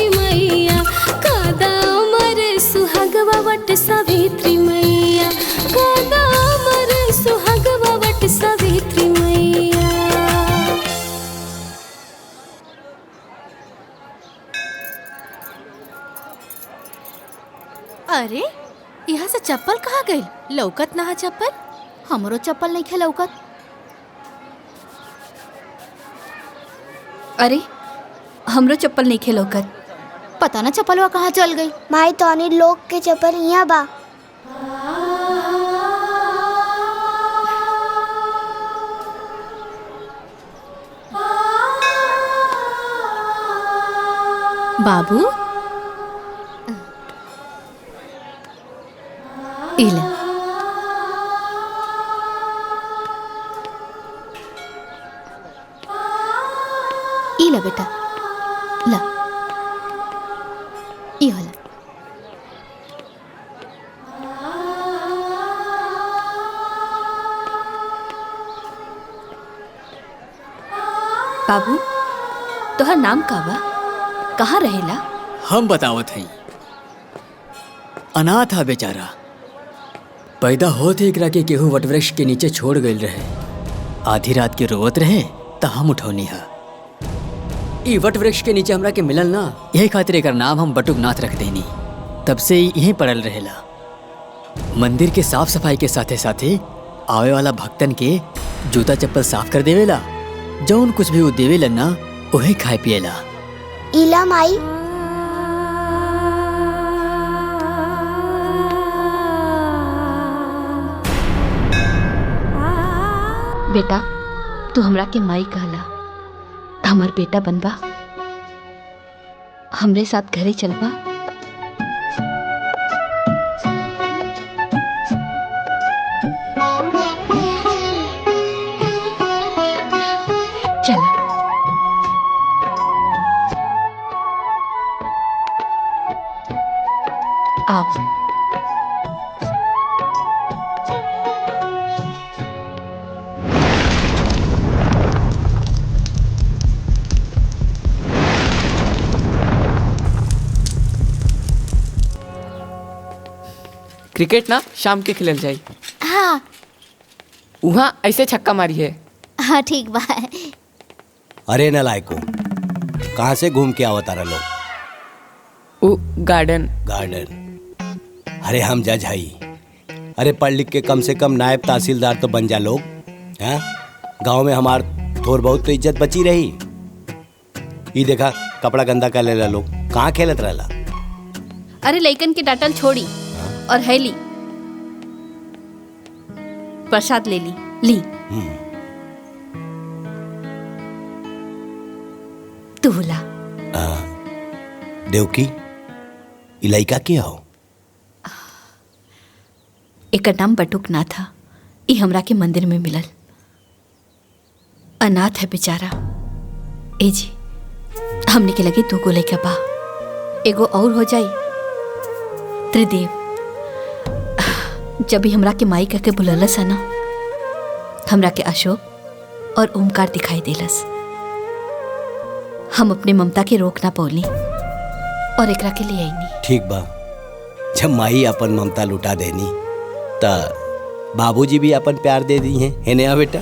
सावित्री मैया कादा अमर सुहागवा वट सावित्री मैया कादा अमर सुहागवा वट सावित्री मैया। अरे यहाँ से चप्पल कहाँ गई? लौकत ना चप्पल। हमरो चप्पल नहीं खे लौकत। अरे हमरो चप्पल नहीं खे लौकत। पता ना चप्पलवा कहाँ चल गई। माई तो अनिल लोग के चप्पल यहाँ बा। बाबू इला इला बेटा ला ई होला। बाबू तोहर नाम का बा? कहाँ रहेला? हम बतावत हई। अनाथ हा बेचारा। पैदा होते एकरा के केहू वटवृक्ष के नीचे छोड़ गईल रहे। आधी रात के रोवत रहे त हम उठौनी हा। ई वटवृक्ष के नीचे हमरा के मिलल ना, यही खातिर एकर नाम हम बटुकनाथ रख देनी। तब से यहीं पड़ल रहेला। मंदिर के साफ सफाई के साथे साथे आवे वाला भक्तन के जूता चप्पल साफ कर देवेला। जौन कुछ भी वो देवेला ना उहे खाए पिएला। इला माई बेटा तू हमरा के माई कहला, हमार बेटा बनबा, हमरे साथ घरे चलबा। चल आओ। क्रिकेट ना शाम के खेलल जाई। हाँ वहाँ ऐसे छक्का मारी है। हाँ ठीक बा। अरे नलायको, कहाँ से घूम के आवत आ रहा लोग? वो गार्डन। अरे हम जज हई। अरे पढ़ लिख के कम से कम नायब तहसीलदार तो बन जा लोग। हैं गांव में हमार थोड़ बहुत तो इज्जत बची रही। ये देखा कपड़ा गंदा कर लेला लोग। कहाँ खेलत रहला? अरे लइकन के डांटल छोड़ी और है ली प्रसाद ले ली। तू ला। देवकी इलाइका के हो? एक नाम बटुकनाथ था। ई हमरा के मंदिर में मिलल। अनाथ है बेचारा। ए जी हमने के लगे तू को लइका बा, एगो और हो जाई। त्रिदेव जब भी हमरा के माई कह के बुललस है ना, हमरा के अशोक और ओमकार दिखाई देलस। हम अपने ममता के रोक ना पौली और एकरा के लिए आईनी। ठीक बा, जब माई अपन ममता लुटा देनी त बाबूजी भी अपन प्यार दे दी हैं। है ना बेटा?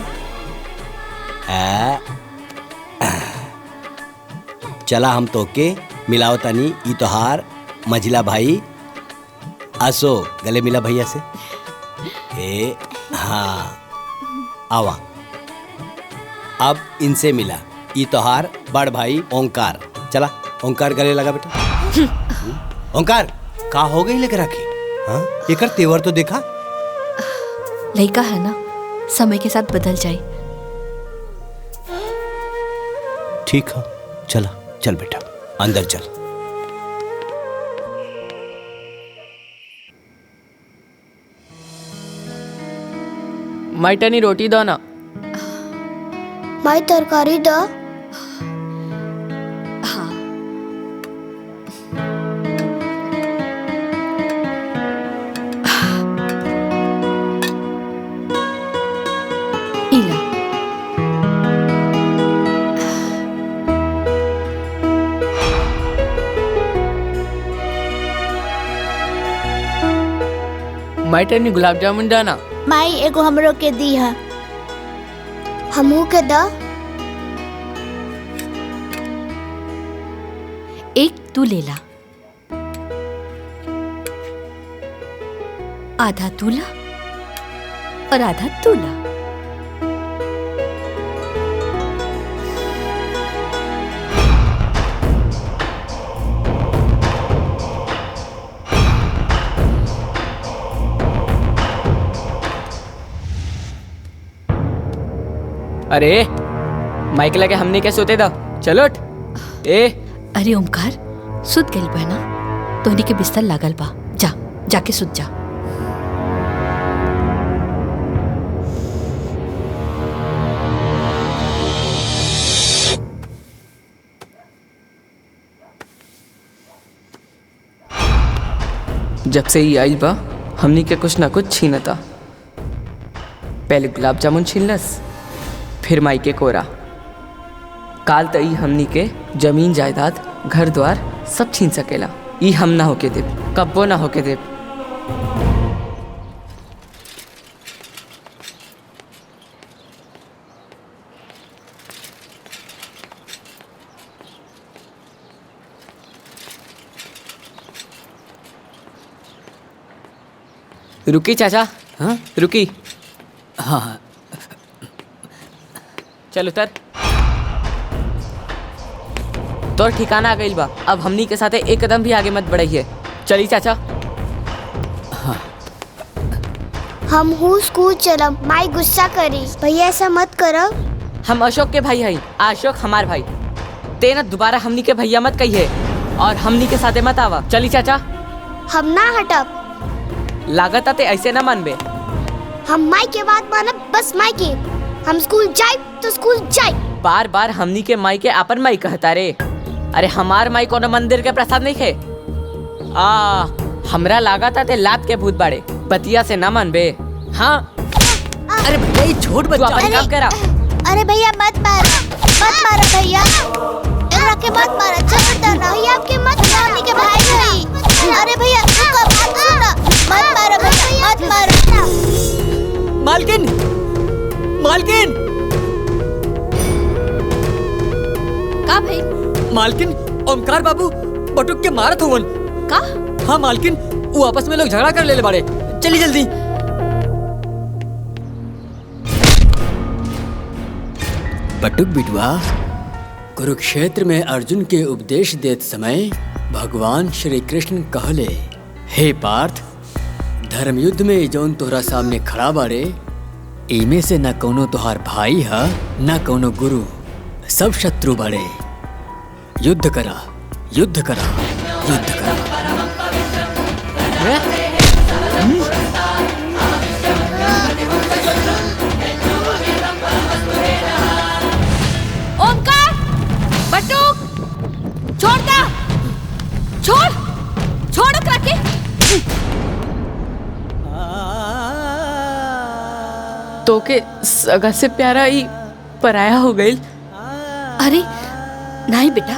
चला हम तो के मिलाओ तनी ई तोहार मझिला भाई आसो। गले मिला भैया से। ए हाँ आवा। अब इनसे मिला। ई तोहार बड़ भाई ओंकार। चला ओंकार गले लगा बेटा। ओंकार का हो गई लेकर रखे? हाँ एकर तेवर तो देखा। लइका है ना, समय के साथ बदल जाए। ठीक है चला चल बेटा अंदर चल। माइटनी रोटी दो ना। माई तरकारी द। हाँ इला। माई टर्नी गुलाब जामुन डाना। माई एगो हमरो के दी है। हमू के द। एक तू ले ला, आधा तू ला और आधा तू ला। अरे माइक लगे हमने क्या सोते था। चलो उठ। ए अरे ओमकार, सुत गइल बा ना, तोहनी के बिस्तर लागल बा, जा जाके सुत जा। जब से ही आई बा हमनी के कुछ ना कुछ छीनता। पहले गुलाब जामुन छीनलस, फिर माई के कोरा। काल तई हमनी के जमीन जायदाद घर द्वार सब छीन सकेला। ई हम ना होके देव, कब्बो ना होके देव। रुकी चाचा। हाँ रुकी। हाँ हाँ। चल उतर। तो ठिकाना आ गइल बा, अब हमनी के साथे एक कदम भी आगे मत बढ़ाइए। चली चाचा। हम हूँ स्कूल चलम, माई गुस्सा करी। भैया ऐसा मत करो। हम अशोक के भाई हई, अशोक हमार भाई। ते ना दोबारा हमनी के भैया मत कहिए और हमनी के साथे मत आवा। चली चाचा। हम ना हटब। लागत आते ऐसे ना मानबे। हम माई के बात मानब, बस माई की। हम स्कूल जाए तो स्कूल जाए। बार बार हमनी के माई के आपन माई कहता रे। अरे हमार माई कोनो मंदिर के प्रसाद नहीं खे। हमरा लागत आते लात के भूत बाड़े, बतिया से ना मानबे। हाँ अरे भैया ये छोड़ तू बच्चा। अपन काम करा। अरे भैया मत मारो भैया, एकरा के मत मारो। चल डरना भैया, आपके मत मारने के भाई नहीं। अरे भैया रुको, बात सुनो, मत मारो भैया, मत मारो। मालकिन, मालकिन, का भाई? मालकिन, ओमकार बाबू बटुक के मारत हुवन। का? हाँ मालकिन, वो आपस में लोग झगड़ा कर ले बाड़े। चली जल्दी। बटुक बिटवा, कुरुक्षेत्र में अर्जुन के उपदेश देत समय भगवान श्री कृष्ण कहले, हे पार्थ, धर्म युद्ध में जौन तोहरा सामने खड़ा बाड़े, इमे से न कोनो तोहार भाई है न कोनो गुरु, सब शत्रु बाड़े। युद्ध करा, युद्ध करा, युद्ध करा। ओमकार, बटुक, छोड़ दा, छोड़ ओकरा के। तो के सगा से प्यारा ही पराया हो गई। अरे नहीं बेटा,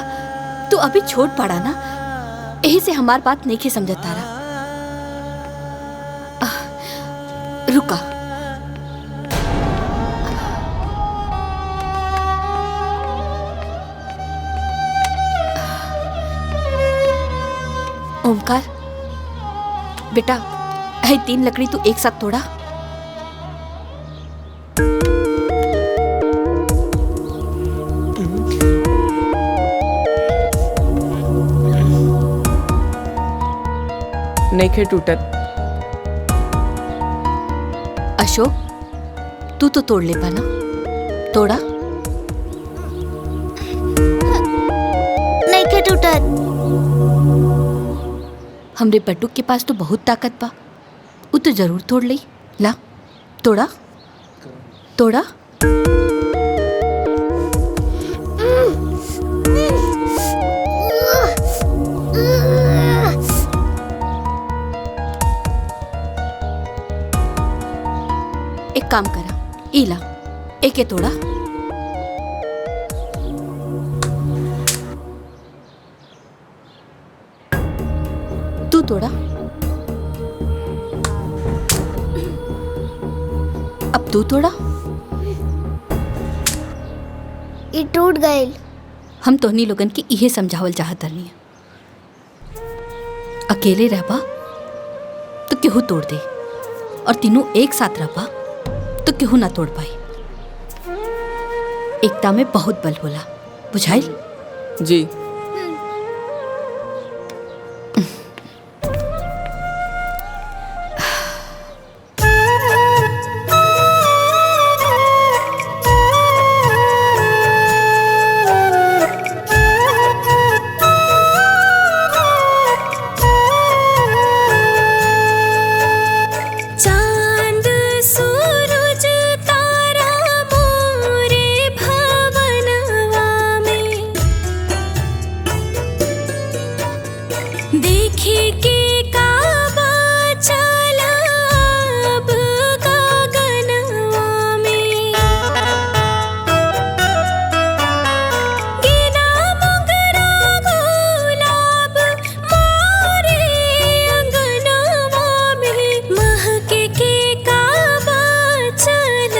तू अभी छोट पड़ा ना, यही से हमार बात नहीं के समझ तारा। रुका। ओमकार बेटा, है 3 लकड़ी तू एक साथ तोड़ा। नहीं खे टूटत। अशोक, तू तो तोड़ ले पाना, तोड़ा। नहीं के टूटत। हमरे बटुक के पास तो बहुत ताकत बा, वो तो जरूर तोड़ ली। ला, तोड़ा तोड़ा। एक काम करा, इला एके तोड़ा। तू तोड़ा। तू तोड़ा? ये टूट गए। हम तोहनी लोगन के इहे समझावल चाहत रहनी। अकेले रहबा तो केहू तोड़ दे, और तीनों एक साथ रहबा तो केहू ना तोड़ पाई। एकता में बहुत बल होला, बुझाइल? जी। चांद सूरज तारा मोरे भवनवा में, देखे के काबा चला अब गगनवा में, गिना मोगरा गुलाब मोरे अंगनवा में, महके के काबा चल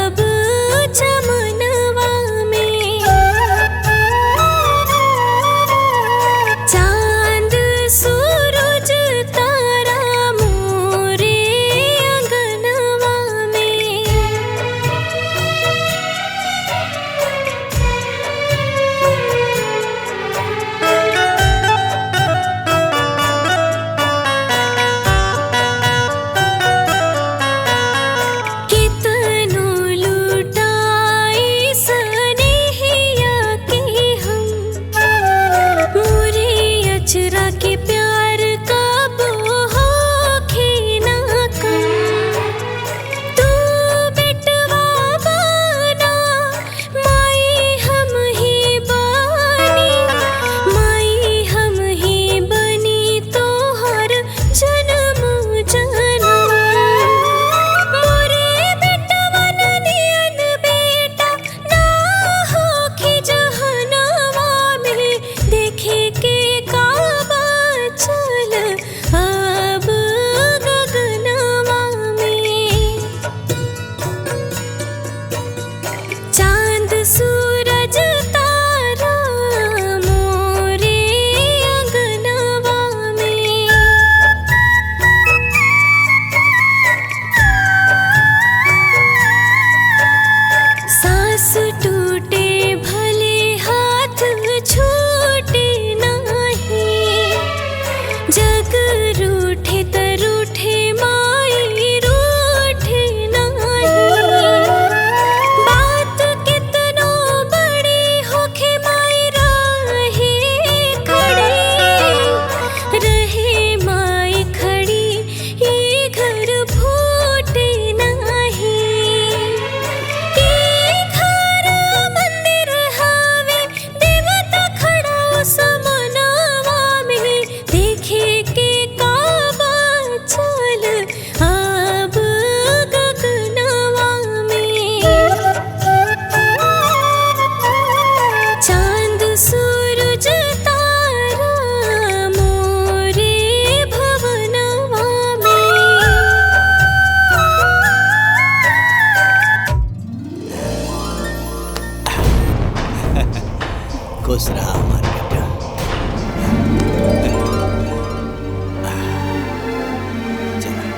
अब चमनवा में। चांद सूरज तारा मोरे अंगनवा में। कितनो लुटाई सनेहिया के हम, मोरे अचरा के प्यार का होखे ना कम। तू बेटवा बना माई हम ही बानी, माई हम ही बनी तोहर जन्म जन्म। मोरे बेटवन नियन बेटा ना होखी जहनवा में, देखे के काबा चल अब गगनवा में। चांद सूरज तारा मोरे अंगनवा में। सांस टूटे भले हाथ छूटे नहीं, जग रूठे त रूठे माई रूठे नहीं। बात कितनो बड़ी होखे माई रहे खड़ी, रहे माई खड़ी ये घर फूटे नहीं। ये घर मंदिर हवे देवता खड़ा समनवा में, देखे के काबा चल अब गगनवा में। चांद सूरज तारा मोरे भवनवा में। खुश रहा हमारे बेटा। चलो।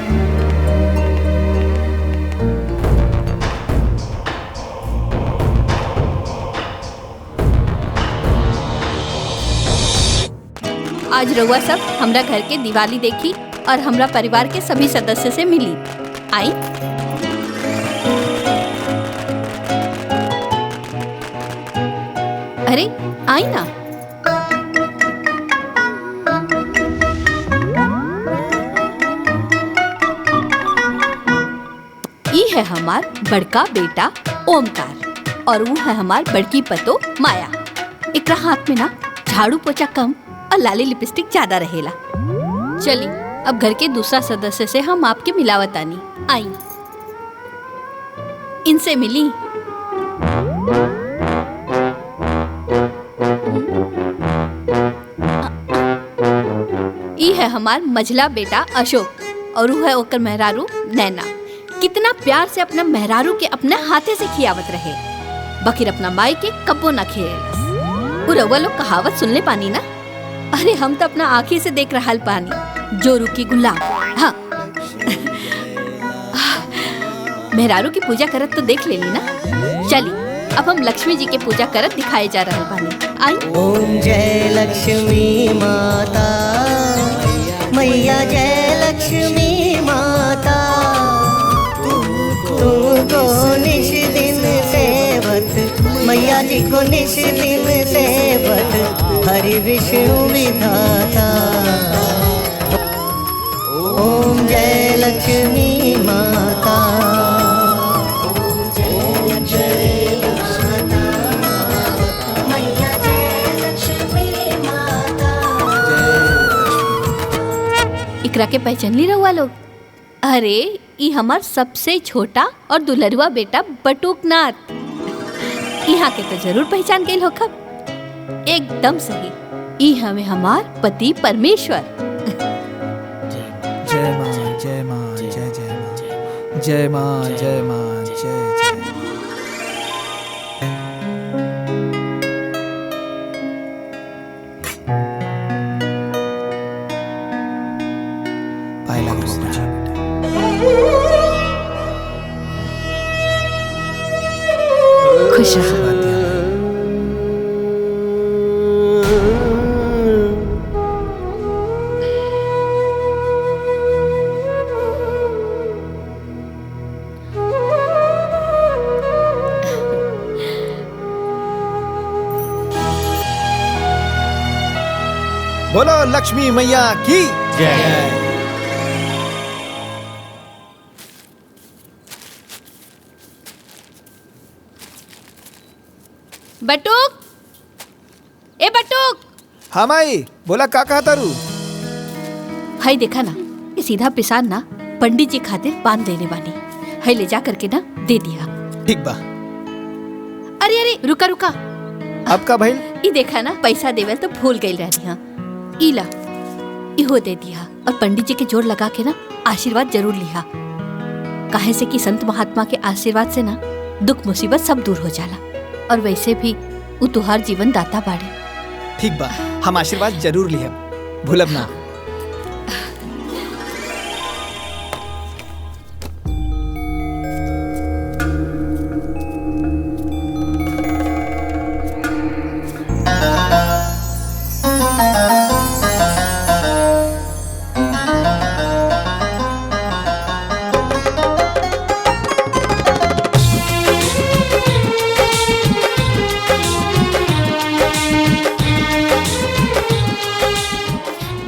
आज रउआ सब हमरा घर के दिवाली देखी और हमरा परिवार के सभी सदस्य से मिली। आई। अरे आई ना। ई है हमार बड़का बेटा ओमकार, और वो है हमार बड़की पतो माया। एकरा हाथ में ना झाड़ू पोछा कम और लाली लिपस्टिक ज्यादा रहेला। चली अब घर के दूसरा सदस्य से हम आपके मिलावतानी। आई, इनसे मिली। ई है हमार मझला बेटा अशोक, और वो है ओकर मेहरारू नैना। कितना प्यार से अपना मेहरारू के अपने हाथे से खियावत रहे, बकिर अपना माई के कब्बो न खिएलस। वो रउआ लोग कहावत सुनले पानी ना? अरे हम तो अपना आँखी से देख रहा पानी, जो रुकी गुलाब। हाँ मेहरारू की पूजा करत तो देख लेली ना। चली अब हम लक्ष्मी जी के पूजा करत दिखाए जा रहे पानी। आई। ओम जय लक्ष्मी माता मैया, जय लक्ष्मी माता, तुमको निश दिन सेवत मैया जी को निश दिन सेवत हरि विष्णु विधाता। ओम जय लक्ष्मी माता। इकरा के पहचान ली रहुआ लोग? अरे ई हमार सबसे छोटा और दुलरुआ बेटा बटुकनाथ। यहाँ के तो जरूर पहचान गई होखब। एकदम सही, ई हमें हमार पति परमेश्वर। जय माँ जय माँ जय जय माँ जय माँ जय माँ जय जय। पाए लगो मुझे। खुश रहो। बोलो लक्ष्मी मैया की जय। बटुक, ए बटुक। हाँ माई, बोला का कहा तारू? हाय देखा ना, ये सीधा पिसान ना पंडित जी खातिर पान देने वाली। हाय ले जा करके ना दे दिया। ठीक बा। अरे अरे रुका रुका। अब का भाई? ई देखा ना पैसा देवल तो भूल गई रहनी। हाँ इला इहो दे दिया और पंडित जी के जोड़ लगा के ना आशीर्वाद जरूर लिहा। काहे से कि संत महात्मा के आशीर्वाद से ना दुख मुसीबत सब दूर हो जाला। और वैसे भी वो तुहार जीवन दाता बाड़े। ठीक बा, हम आशीर्वाद जरूर लिहब, भूलब ना।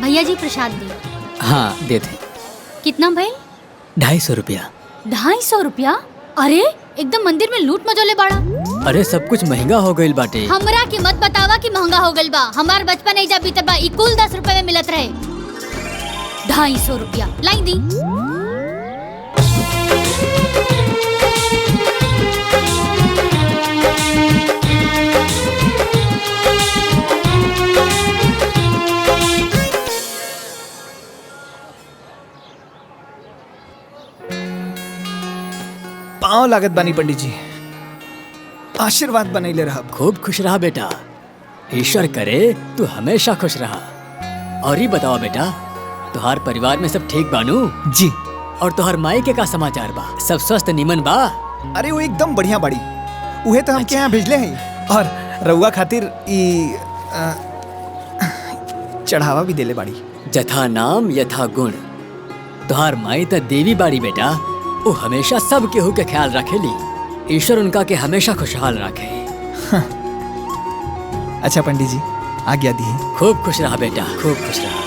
भैया जी प्रसाद दी। हाँ दे दे। कितना भाई? 250 रुपया। 250 रुपया? अरे एकदम मंदिर में लूट मचोले बाड़ा। अरे सब कुछ महंगा हो गईल बाटे। हमरा के मत बतावा कि महंगा हो गईल बा। हमार बचपन ऐजा बीतल बा, ई कुल 10 रुपए में मिलत रहे। 250 रुपया लाई दी। पाँव लागत बानी पंडित जी, आशीर्वाद बनैले रहा। खूब खुश रहा बेटा, ईश्वर करे तू हमेशा खुश रहा। और ही बताओ बेटा, तुहार परिवार में सब ठीक बानू? जी। और तुहार माई के का समाचार बा? सब स्वस्थ निमन बा? अरे वो एकदम बढ़िया बाड़ी, उहे तो हमके यहाँ भेजले हैं। और रउआ खातिर ई चढ़ावा भी देले बाड़ी। जथा नाम यथा गुण। तुहार माई तो देवी बाड़ी बेटा, वो हमेशा सब केहू के ख्याल रखेली। ईश्वर उनका के हमेशा खुशहाल रखे। अच्छा पंडित जी, आज्ञा दी। खूब खुश रहा बेटा, खूब खुश रहा।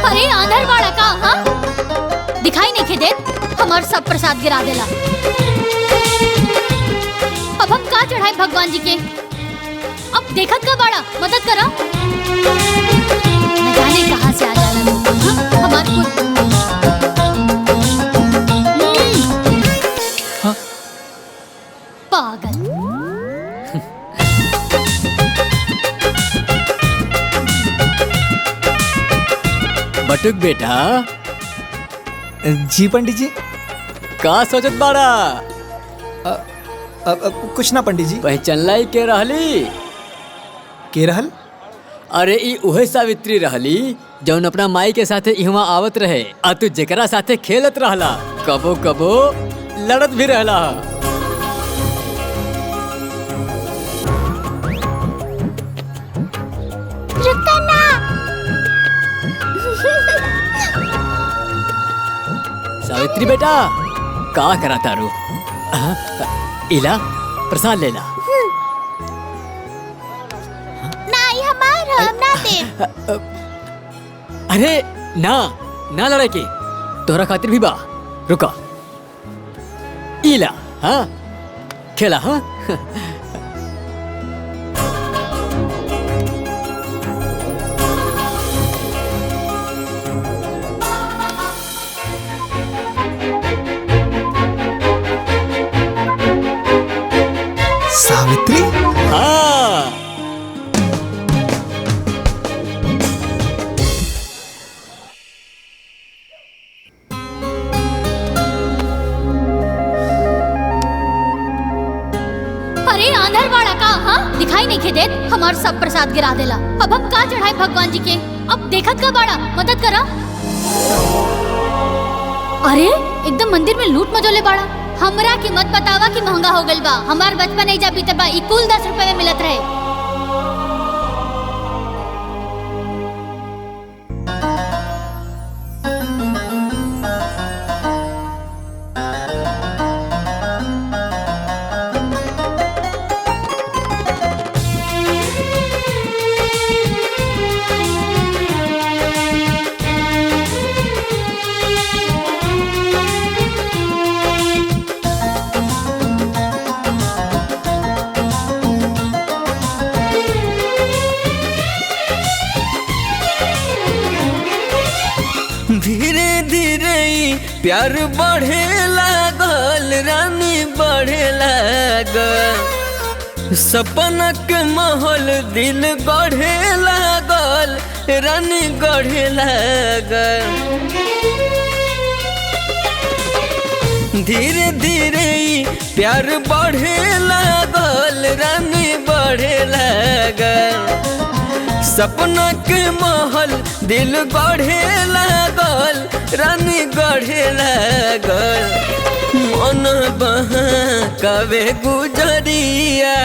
अरे आंधर बाड़ा का? हाँ दिखाई नहीं के देत, हमार सब प्रसाद गिरा देला। अब हम का चढ़ाए भगवान जी के? अब देखत का बाड़ा, मदद करा। न जाने कहाँ से आ जाला लोग। हाँ? हमार कुल बटुक बेटा, जी पंडित जी। का सोचत बाड़ा? कुछ ना पंडित जी। पहचानलाई के रहली? के रहल? अरे ई उहे सावित्री रहली जौन अपना माई के साथे इहवा आवत रहे, आ तू जेकरा साथे खेलत रहला, कबो कबो लड़त भी रहला। रुको ना। सावित्री बेटा, का करा तारू? इला प्रसाद लेला। नहीं हमार हम ना दे। अरे ना ना लड़ाई की, तोहरा खातिर भी बा। रुका, इला। हाँ खेला। हाँ सावित्री। हाँ अरे आंधर वाला का, हाँ दिखाई नहीं देत, हमार सब प्रसाद गिरा देला। अब हम का चढ़ाए भगवान जी के? अब देखत का बाड़ा, मदद करा। अरे एकदम मंदिर में लूट मचोले बाड़ा। हमरा की मत बतावा कि महंगा हो गइल बा। हमार बचपन नहीं जा बीतल बा, ई कुल 10 रुपए में मिलत रहे। धीरे धीरे प्यार बढ़े लागल, रानी बढ़े लागल। सपना के महल दिल गढ़े लागल, रानी गढ़े लागल। धीरे धीरे प्यार बढ़े लागल, रानी बढ़े लागल। सपना के महल दिल गढ़े लागल, रानी गढ़े लागल। मन बहकावे गुजरिया,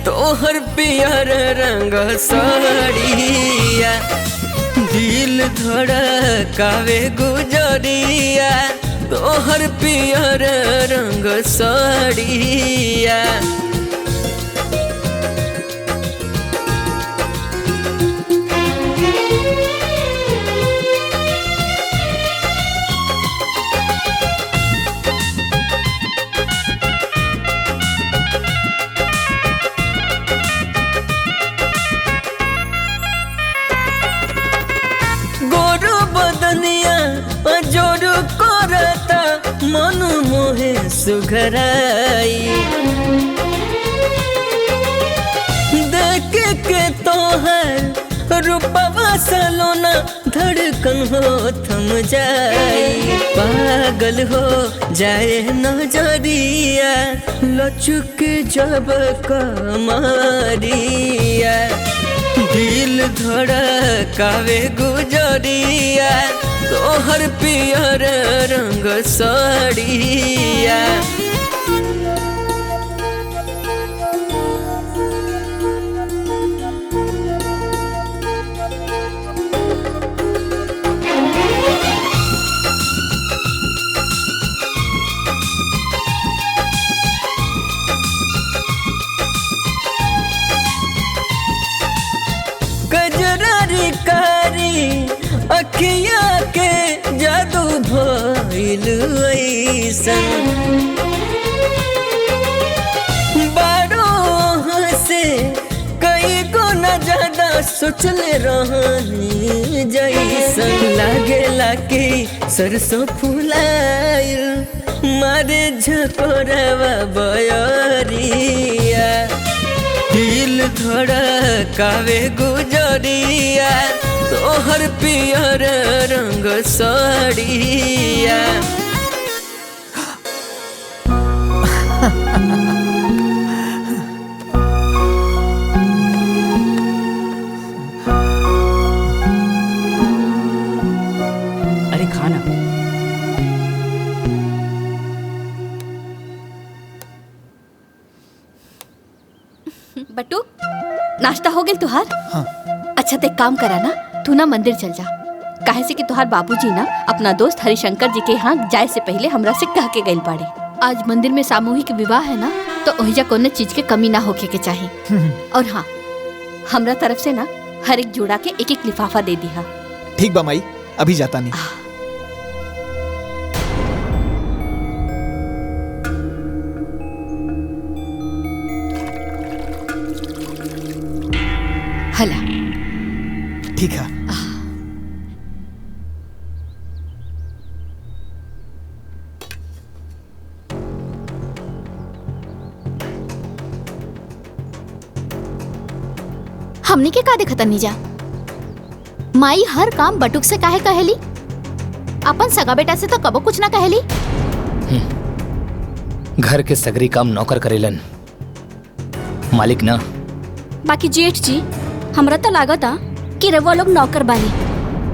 तोहर पियर रंग साड़िया। दिल धड़कावे गुजरिया, तोहर पियर रंग साड़िया। जोर करता मन मोहे सुघराई, देख के तोहर रूपवा सलोना धड़कन हो थम जाई। पागल हो जाए नजरिया, लचुक जब कमरिया। दिल धड़कावे गुजरिया, तोहर पियर रंग साड़िया। कजरारी कारी अखिया के जादू भइल ऐसन। बारो से कई गो न ज्यादा सोचले रहनी जैसन। लागेला कि सरसों फुलाइल, मारे झकोरवा बयरिया। दिल धड़कावे गुजरिया, तोहर पियर रंग रंग सड़िया। अरे खाना। बट्टू नाश्ता हो गया तुहार? हाँ। अच्छा ते काम करा ना, तू ना मंदिर चल जा। काहे से कि तुहार बाबूजी ना अपना दोस्त हरिशंकर जी के यहाँ जाए से पहले हमरा से कह के गइल बाड़े। आज मंदिर में सामूहिक विवाह है ना, तो ओहिजा कोनो चीज के कमी ना होके के चाहिए। और हाँ, हमरा तरफ से ना हर एक जोड़ा के एक एक लिफाफा दे दिया। ठीक बा माई, अभी जाता नहीं। हला ठीक है। हमनी के का देखत नहीं जा? माई हर काम बटुक से काहे कहेली? अपन सगा बेटा से तो कबो कुछ ना कहेली। घर के सगरी काम नौकर करेलन, मालिक ना। बाकी जेठ जी, हमरा तो लागता कि रवा लोग नौकर बानी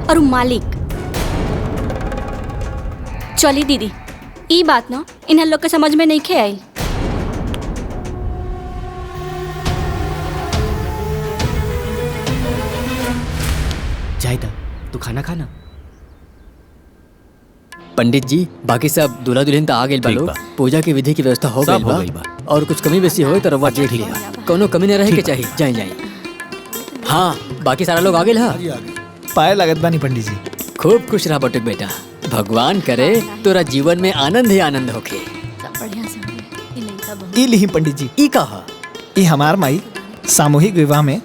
और उ मालिक। चली दीदी, ई बात ना इन्हें लोग के समझ में नहीं खे आई। जायदा तू खाना खाना। पंडित जी, बाकी सब दूल्हा दुल्हन तो आ गए बा लोग। पूजा की विधि की व्यवस्था हो गई बा। और कुछ कमी बेसी हो तो रवा देख लिया, कोनो कमी न रहे के चाहिए। जाए जाए। हाँ, बाकी सारा लोग आ गए। हाँ, पाए लागत बानी पंडित जी। खूब खुश रहा बटुक बेटा, भगवान करे तोरा जीवन में आनंद ही आनंद होके। ई लिही पंडित जी। ई कहा? ई हमार माई सामूहिक विवाह में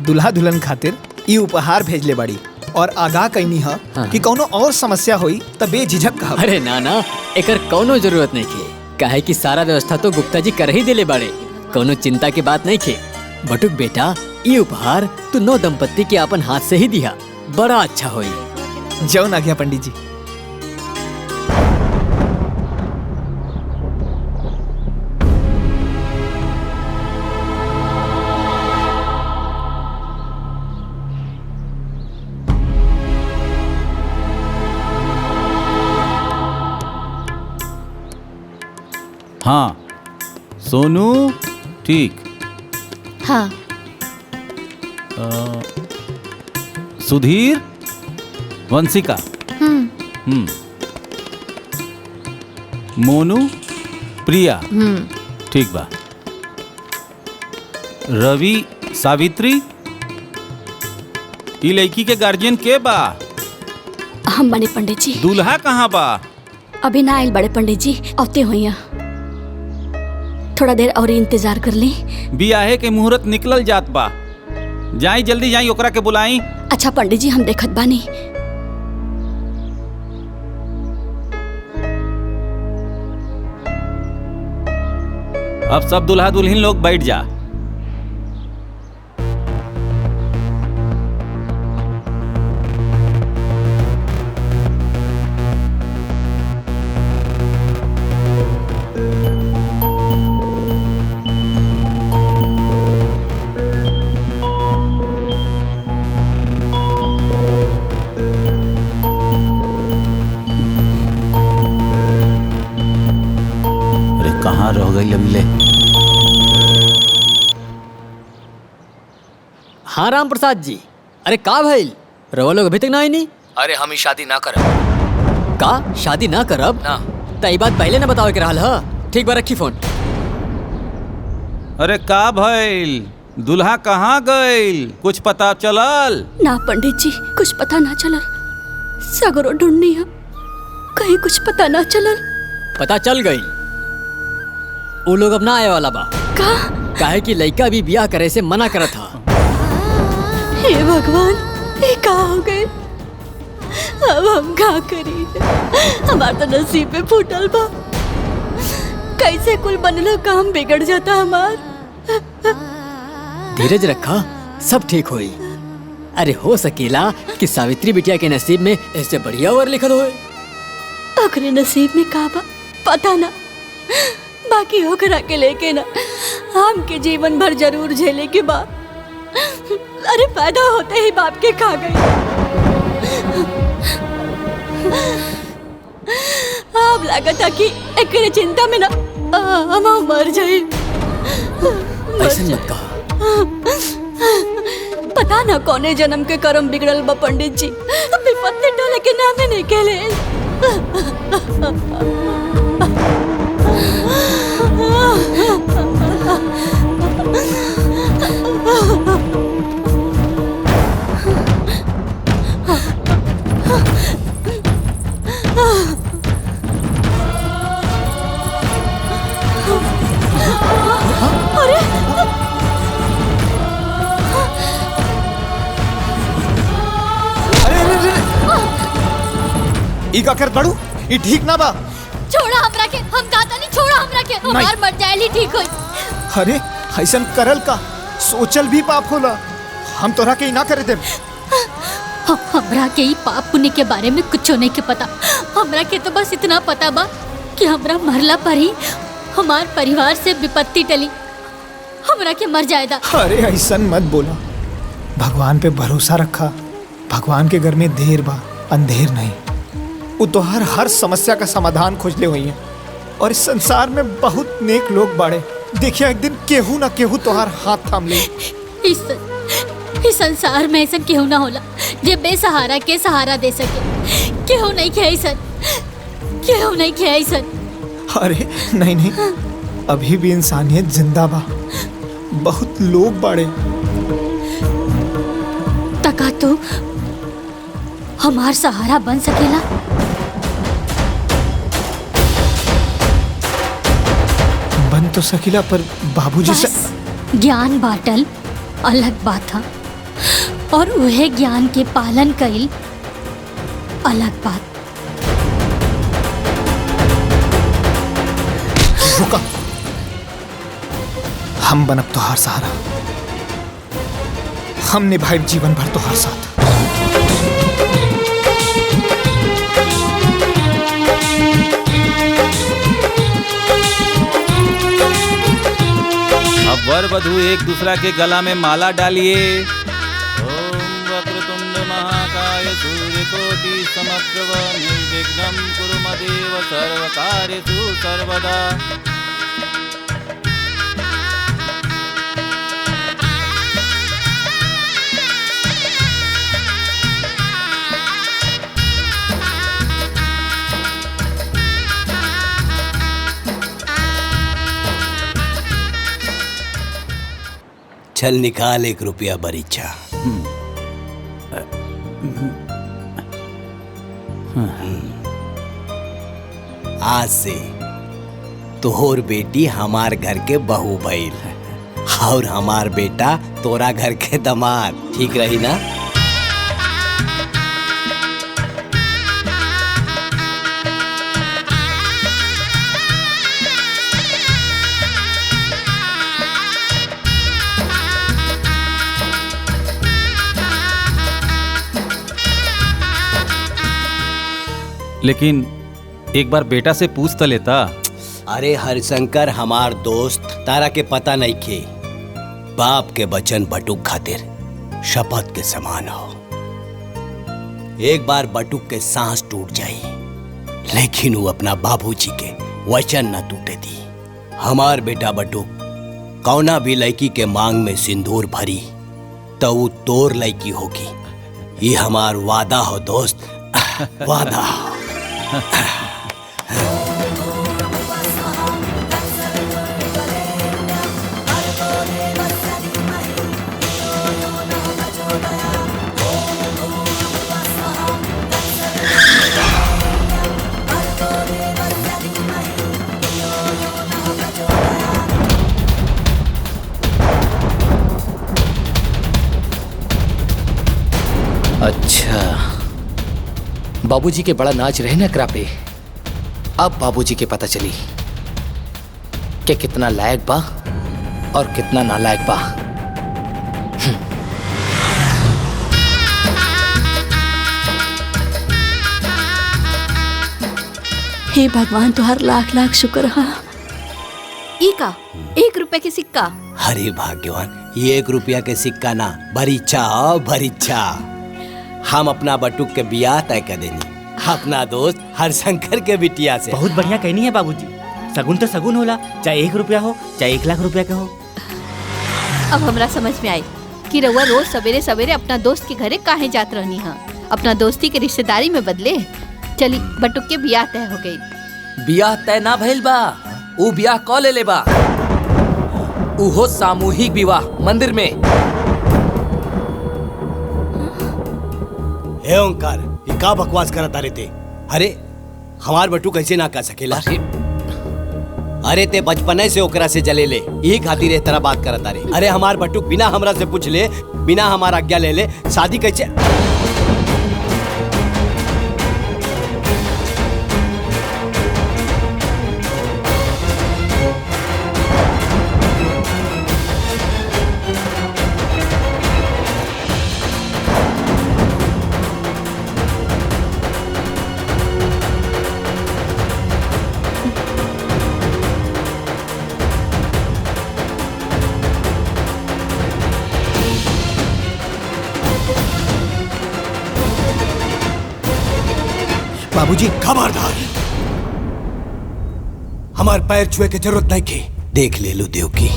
दुल्हा दुल्हन खातिर ई उपहार भेजले बाड़ी और आगाह कईनी है कि कोनो और समस्या हुई त बेझिझक कहा। अरे ना ना, एकर कोनो जरूरत नहीं खे। काहे कि सारा व्यवस्था तो गुप्ता जी कर ही देले बाड़े, कोनो चिंता की बात नहीं खे। बटुक बेटा, ये उपहार तू नौ दंपत्ति के अपन हाथ से ही दिया, बड़ा अच्छा होई। जौन आ गया पंडित जी। हाँ सोनू, ठीक। हाँ। सुधीर, वंशिका। मोनू, प्रिया। ठीक बा। रवि, सावित्री। ई लड़की के गार्जियन के बा? हम बने पंडित जी। दूल्हा कहाँ बा? अभी ना आइल बड़े पंडित जी, औते हुई। थोड़ा देर और इंतजार कर ली। बियाहे के मुहूर्त निकलल जात बा, जाई जल्दी जाई, ओकरा के बुलाई। अच्छा पंडित जी, हम देखत बानी। अब सब दुल्हा दुल्हन लोग बैठ जा। कहाँ रह गई अभी? हाँ राम प्रसाद जी, अरे का भइल? रवा लोग अभी तक ना आई नहीं? अरे हम ही शादी ना करब। का शादी ना करब? ना। तई बात पहले ना बतावे के रहल ह। ठीक बा, रखी फोन। अरे का भइल? दुल्हा कहाँ गइल? कुछ पता चलल? ना पंडित जी, कुछ पता ना चलल। सगरो ढूंढनी है, कहीं कुछ पता ना चलल। पता चल गई, वो लोग अब ना आए वाला बा। का? काहे कि लड़का भी ब्याह करे से मना करा था। हे भगवान, ये का हो गए? अब हम का करी? हमार तो नसीब में फूटल बा। कैसे कुल बनलो काम बिगड़ जाता हमार। धीरज रखा, सब ठीक होई। अरे हो सकेला कि सावित्री बिटिया के नसीब में ऐसे बढ़िया वर लिखल होए। ओकरे नसीब में का बा पता ना, बाकी ओकरा के लेके ना हमके जीवन भर जरूर झेले के बा। अरे पैदा होते ही बाप के खा गई। अब लागता कि एकरे चिंता में ना हम मर जाए। ऐसे मत कहा। पता ना कौने जन्म के कर्म बिगड़ल बा पंडित जी, विपत्ति टोले के नामे नहीं कहले। ई का कर बड़ू, ई ठीक ना बा। छोड़ा हमरा के, हम कहता नहीं छोड़ा हमरा के, हमार मर जाए ठीक होई। अरे ऐसन करल का, सोचल भी पाप होला। हम तोरा के ना करे देब। हमरा के ही पाप पुण्य के बारे में कुछ नहीं के पता। हमरा के तो बस इतना पता बा कि हमरा मरला पर ही हमार परिवार से विपत्ति टली, हमरा के मर जाएगा। अरे ऐसन मत बोला, भगवान पे भरोसा रखा। भगवान के घर में देर बा, अंधेर नहीं। वो तोहर हर समस्या का समाधान खोजले हुई है, और इस संसार में बहुत नेक लोग बाड़े। देखिए एक दिन केहू ना केहू तोहर हाथ थाम ले। इस संसार में ऐसा केहू ना होला जे बेसहारा के सहारा दे सके। केहू नहीं खे ऐसा, केहू नहीं खे ऐसा। अरे नहीं नहीं, अभी भी इंसानियत जिंदा बा। बहुत लोग बाड़े। तका तो हमार सहारा बन सकेला। बन तो सकीला, पर बाबूजी से ज्ञान बाटल अलग बात था, और वह ज्ञान के पालन कईल अलग बात। रुका, हम बनब तोहार सहारा। हम निभाए जीवन भर तोहार साथ। अब वर वधू एक दूसरा के गला में माला डालिए। ओम वक्रतुंड महाकाय सूर्यकोटि समप्रभ निर्विघ्नं कुरु मदेव सर्वकार्येषु सर्वदा। चल निकाल 1 रुपया बरीचा। आज से तोहर बेटी हमार घर के बहू भइल, और हमार बेटा तोरा घर के दामाद। ठीक रही ना? लेकिन एक बार बेटा से पूछ तो लेता। अरे हरिशंकर हमार दोस्त, तारा के पता नहीं खे, बाप के वचन बटुक खातिर शपथ के समान हो। एक बार बटुक के सांस टूट जाई, लेकिन वो अपना बाबूजी के वचन न टूटे दी। हमार बेटा बटुक कौना भी लड़की के मांग में सिंदूर भरी तो वो तोर लड़की होगी। ये हमार वादा हो दोस्त, वादा। अच्छा, बाबूजी के बड़ा नाच रहे ना एकरा पे। अब बाबूजी के पता चली कि कितना लायक बा और कितना नालायक बा। हे भगवान तुहार लाख लाख शुक्र हा। ई का 1 रुपए के सिक्का। अरे भाग्यवान, ये 1 रुपया के सिक्का ना, भरीच्छा हो भरीच्छा। हम अपना बटुक के बियाह तय कर देनी अपना दोस्त हरशंकर के बिटिया से। बहुत बढ़िया कहनी है बाबूजी। सगुन तो सगुन होला, चाहे 1 रुपया हो चाहे 1 लाख रुपया का हो। अब हमरा समझ में आई कि रउआ रोज सवेरे सवेरे अपना दोस्त के घरे काहे जात रहनी है। अपना दोस्ती के रिश्तेदारी में बदले। चली बटुक के बियाह तय हो गई। बियाह तय ना भइल बा, ऊ बियाह क ले बा। उहो सामूहिक विवाह मंदिर में। हे ओंकार, ये का बकवास करता रहते? अरे हमार बटू कैसे ना कर सकेला? अरे ते बचपने से ओकरा से जले ले, यही खातिर इस तरह बात करता रे। अरे हमार बटू बिना हमरा से पूछ ले, बिना हमार आज्ञा ले ले शादी कैसे? बाबूजी खबरदार, हमार पैर छुए के जरूरत नहीं की। देख ले लो देव की,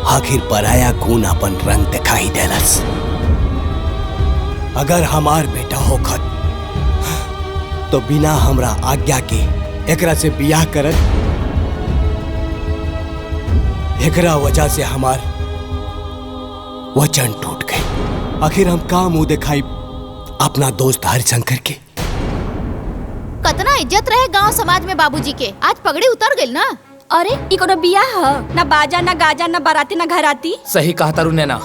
आखिर पराया खून अपन रंग दिखाई देलस। अगर हमार बेटा होखत तो बिना हमरा आज्ञा के एकरा से बियाह करत। एकरा वजह से हमार वचन टूट गई। आखिर हम का मुंह दिखाई अपना दोस्त हरिशंकर के? कतना इज्जत रहे गांव समाज में बाबूजी के, आज पगड़ी उतर गई ना। अरे ई कोनो बियाह ह? ना बाजा ना गाजा ना बाराती ना घराती। सही कहा तारू नैना,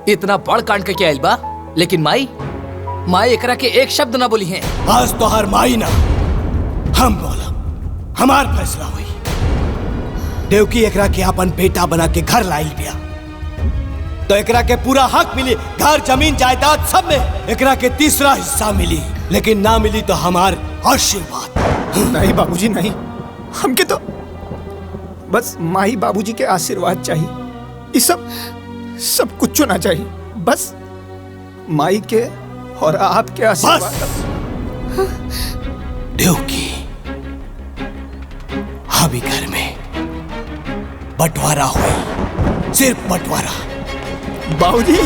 इतना बड़ कांड के आइल बा, लेकिन माई एकरा के एक शब्द ना बोली है। आज तो हर माई ना हम बोला, हमार फैसला हुई। देवकी एकरा के अपन बेटा बना के घर लाइल बिया, तो एकरा के पूरा हक मिली। घर जमीन जायदाद सब में एकरा के 3रा हिस्सा मिली, लेकिन ना मिली तो हमार आशीर्वाद। नहीं बाबूजी नहीं, हमके तो बस माही बाबूजी के आशीर्वाद चाहिए। ये सब कुछ ना चाहिए, बस माई के और आपके आशीर्वाद। देवकी, अभी घर में बंटवारा हुई, सिर्फ बंटवारा। बाबूजी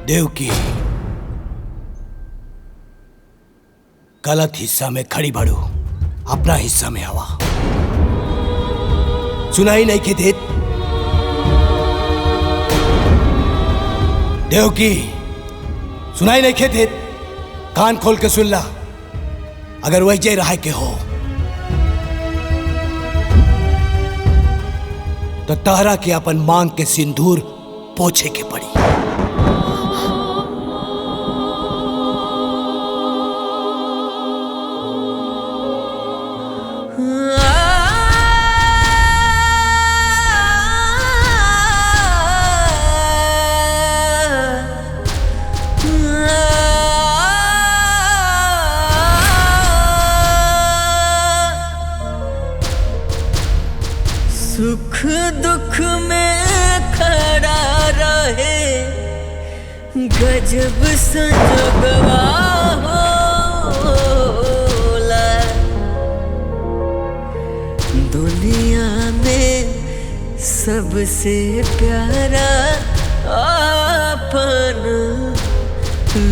देवकी, गलत हिस्सा में खड़ी बढ़ू, अपना हिस्सा में आवा। सुनाई नहीं के देत? देवकी, सुनाई नहीं के देत? कान खोल के सुन ला। अगर वही रहा के हो तो तारा के अपन मांग के सिंदूर पोछे के पड़ी। सुख दुख में खड़ा रहे गजब संजोगवा होला। दुनिया में सबसे प्यारा अपन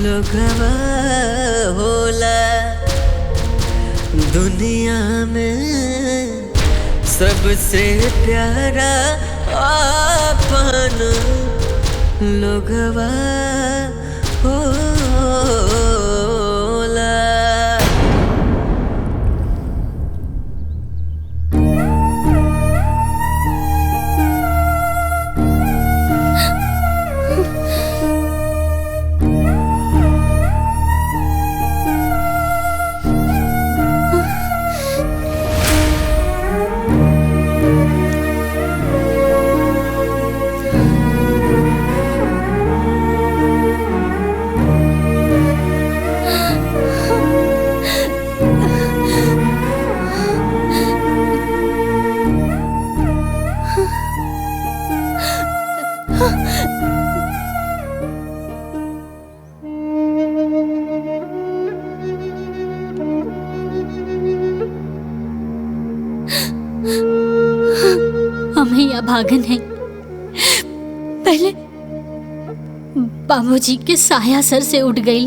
लोगवा होला। दुनिया में सबसे प्यारा अपन लोगवा होला। अभागन हैं। पहले बाबूजी के साया सर से उठ गई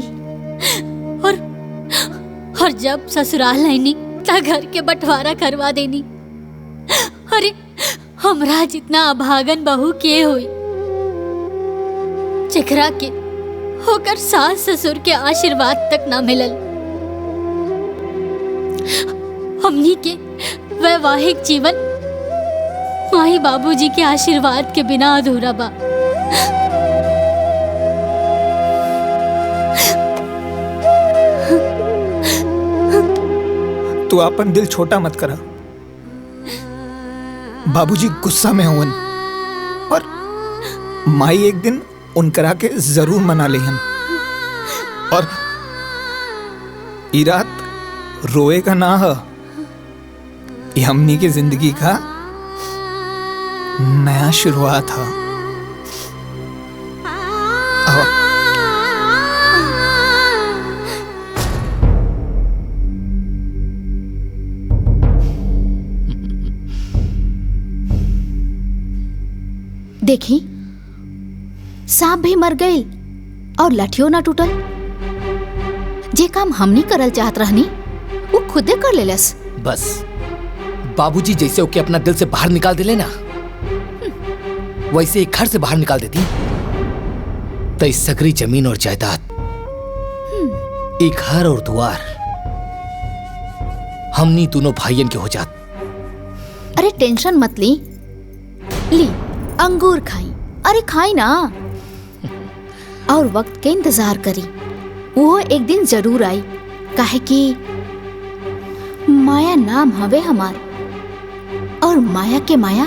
और जब ससुराल आईनी ता घर के बंटवारा करवा देनी। अरे हमरा जितना अभागन बहू के हुई जेकरा के होकर सास ससुर के आशीर्वाद तक ना मिलल। हमनी के वैवाहिक जीवन माई बाबूजी के आशीर्वाद के बिना अधूरा बा। तू अपन दिल छोटा मत करा। बाबूजी गुस्सा में हुवन और माई एक दिन उनकरा के जरूर मना लेहन। और ई रात रोए का ना है, ये हमनी की जिंदगी का नया शुरुआत है। देखी सांप भी मर गई और लठियो ना टूटल। जे काम हमनी करल चाहत रहनी वो खुदे कर लेलस। बस बाबूजी जैसे ओके अपना दिल से बाहर निकाल दिले ना, वैसे एक घर से बाहर निकाल देती तो इस सगरी जमीन और जायदाद, एक घर और द्वार हमनी दोनों भाइयन के हो जात। अरे टेंशन मत ली अंगूर खाई। अरे खाई ना और वक्त के इंतजार करी, वो एक दिन जरूर आई। काहे कि माया नाम हवे हमार और माया के माया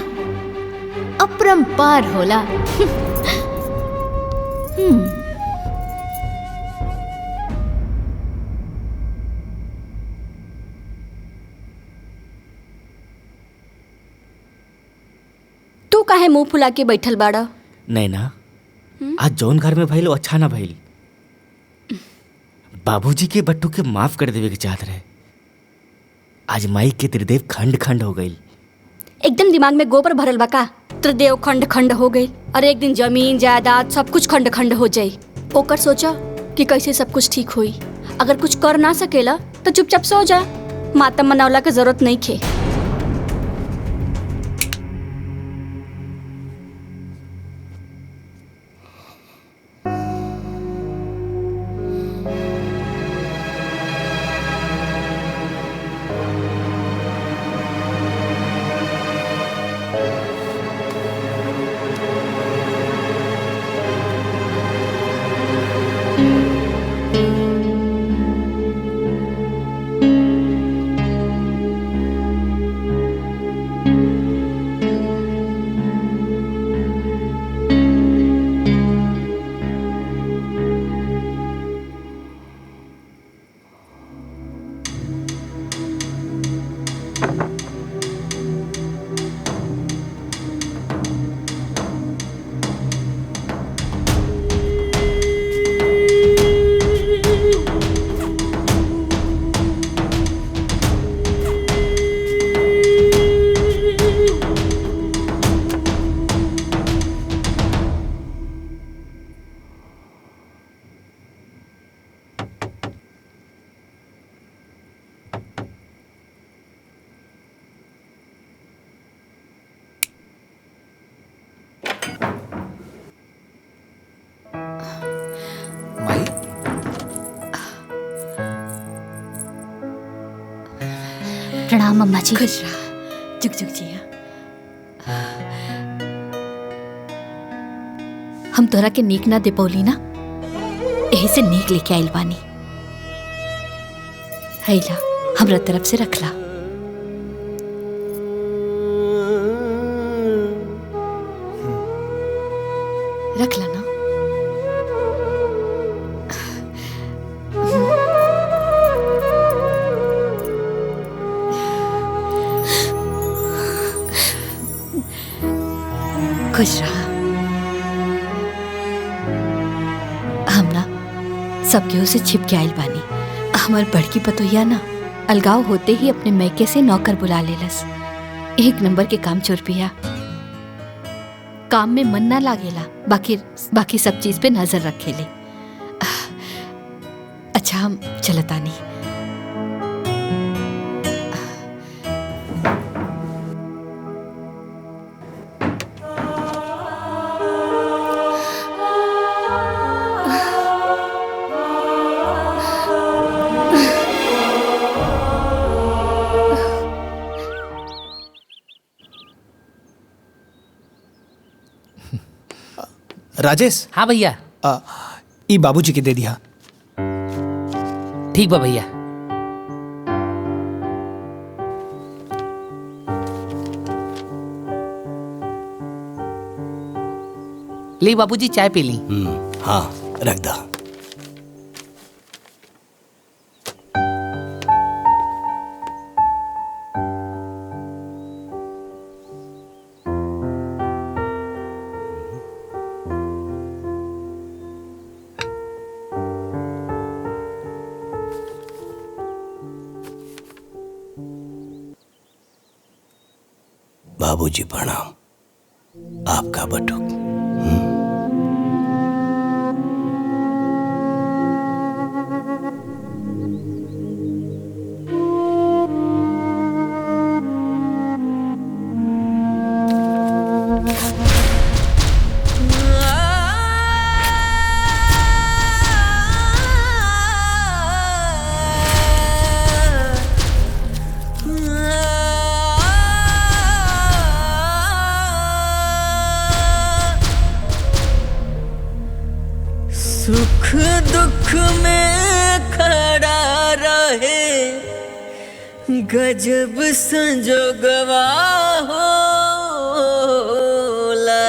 अपरंपार होला। तू काहे मुंह फुला के बैठल बाड़ा? नहीं ना, आज जौन घर में भइल अच्छा ना भइल। बाबूजी के बट्टू के माफ कर देवे के चाहत रहे। आज माई के त्रिदेव खंड खंड हो गई। एकदम दिमाग में गोबर भरल बा का? त्रिदेव खंड खंड हो गई। अरे एक दिन जमीन जायदाद सब कुछ खंड खंड हो जाई। ओकर सोचा कि कैसे सब कुछ ठीक हुई। अगर कुछ कर ना सकेला तो चुपचाप सो जा। मातम मनावला के जरूरत नहीं खे। प्रणाम अम्मा जी। खुश रहा, जुग जुग जिया। हम तोरा के नीक ना दे पौली ना, यही से नीक लेके आइल बानी। हैला हमरा तरफ से रखला। रखला ना। खुश रहा। हम ना सब केहू से छिप के आइल बानी। हमार बड़की पतोहिया ना अलगाव होते ही अपने मैके से नौकर बुला लेलस। एक नंबर के काम चोर पिया। काम में मन ना लागेला, बाकी सब चीज पे नजर रखेले। अच्छा हम चलतानी। राजेश। हाँ भैया। ई बाबूजी के दे दिया। ठीक बा भैया। ले बाबूजी चाय पी ली। हाँ रख दा। बाबूजी प्रणाम। आपका बटुक। सुख दुख में खड़ा रहे गजब संजोगवा होला।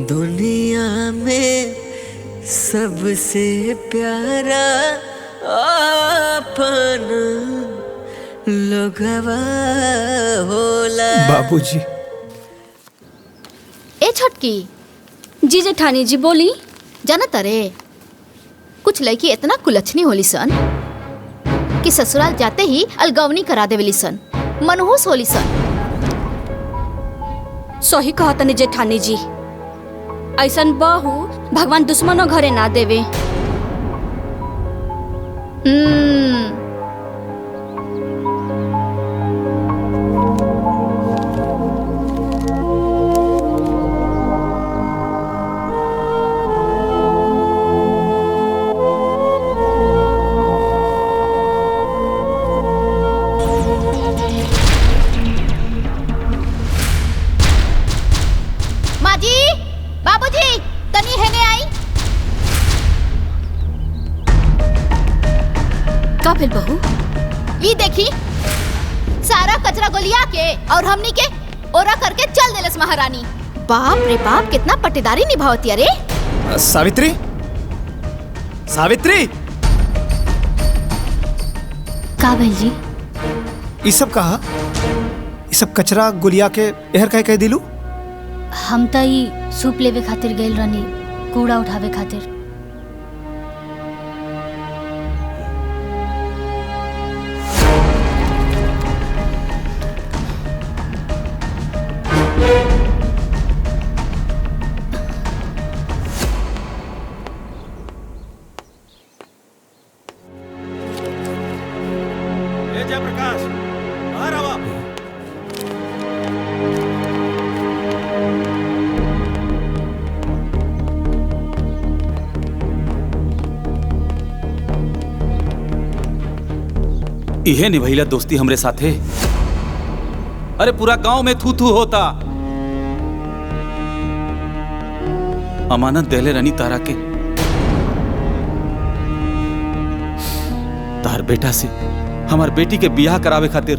दुनिया में सबसे प्यारा अपन लोगवा होला। बाबूजी। ए छोटकी जी जेठानी जी बोली। जाना तरे कुछ लड़की इतना कुलच्छनी होली सन कि ससुराल जाते ही अलगवनी करा देवेली सन, मनहूस होली सन। सही कहा तनी जेठानी जी, ऐसन बहू भगवान दुश्मनों घरे ना देवे। बहू ये देखी सारा कचरा गोलिया के और हमनी के ओरा करके चल देलस महारानी। बाप रे बाप कितना पट्टेदारी निभावती। अरे सावित्री, सावित्री। का भैल जी? ये सब कहा? ये सब कचरा गुलिया के एहर कह दिलू? हम तो ही सूप लेवे खातिर गइल रहनी, कूड़ा उठावे खातिर। इहे निभैला दोस्ती हमरे साथे। अरे पूरा गांव में थू थू होता। अमानत देले रनी तारा के, तार बेटा से हमार बेटी के बियाह करावे खातिर।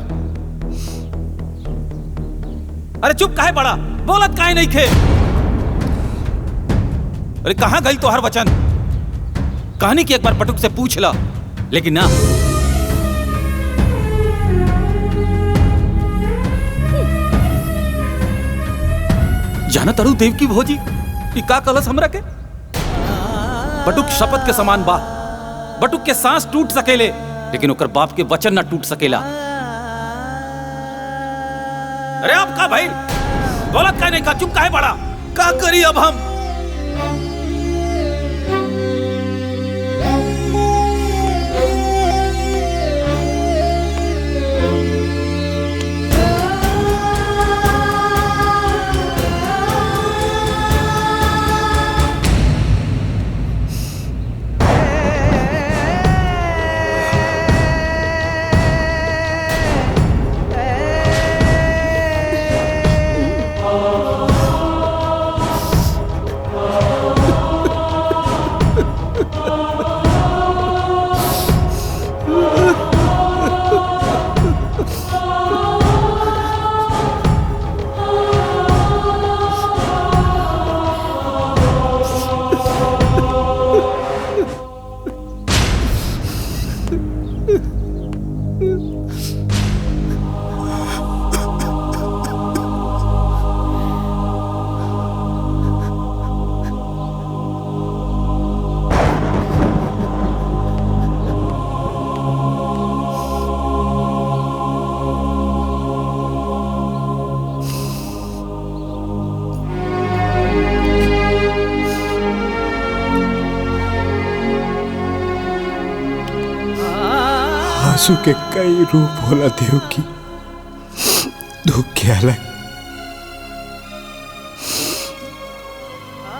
अरे चुप काहे पड़ा, बोलत काहे नहीं खे? अरे कहां गई तो हर वचन? कहानी की एक बार पटुक से पूछ ला, लेकिन ना। जाना तरु देव की भोजी का कलश हमरा के? बटुक शपथ के समान बा। बटुक के सांस टूट सकेले, लेकिन ओकर बाप के वचन ना टूट सकेला। अरे आप का भाई बोलत का नहीं का, चुप काहे बड़ा? का करी अब हम? आंसू के कई रूप होला देव की, दुख के अलग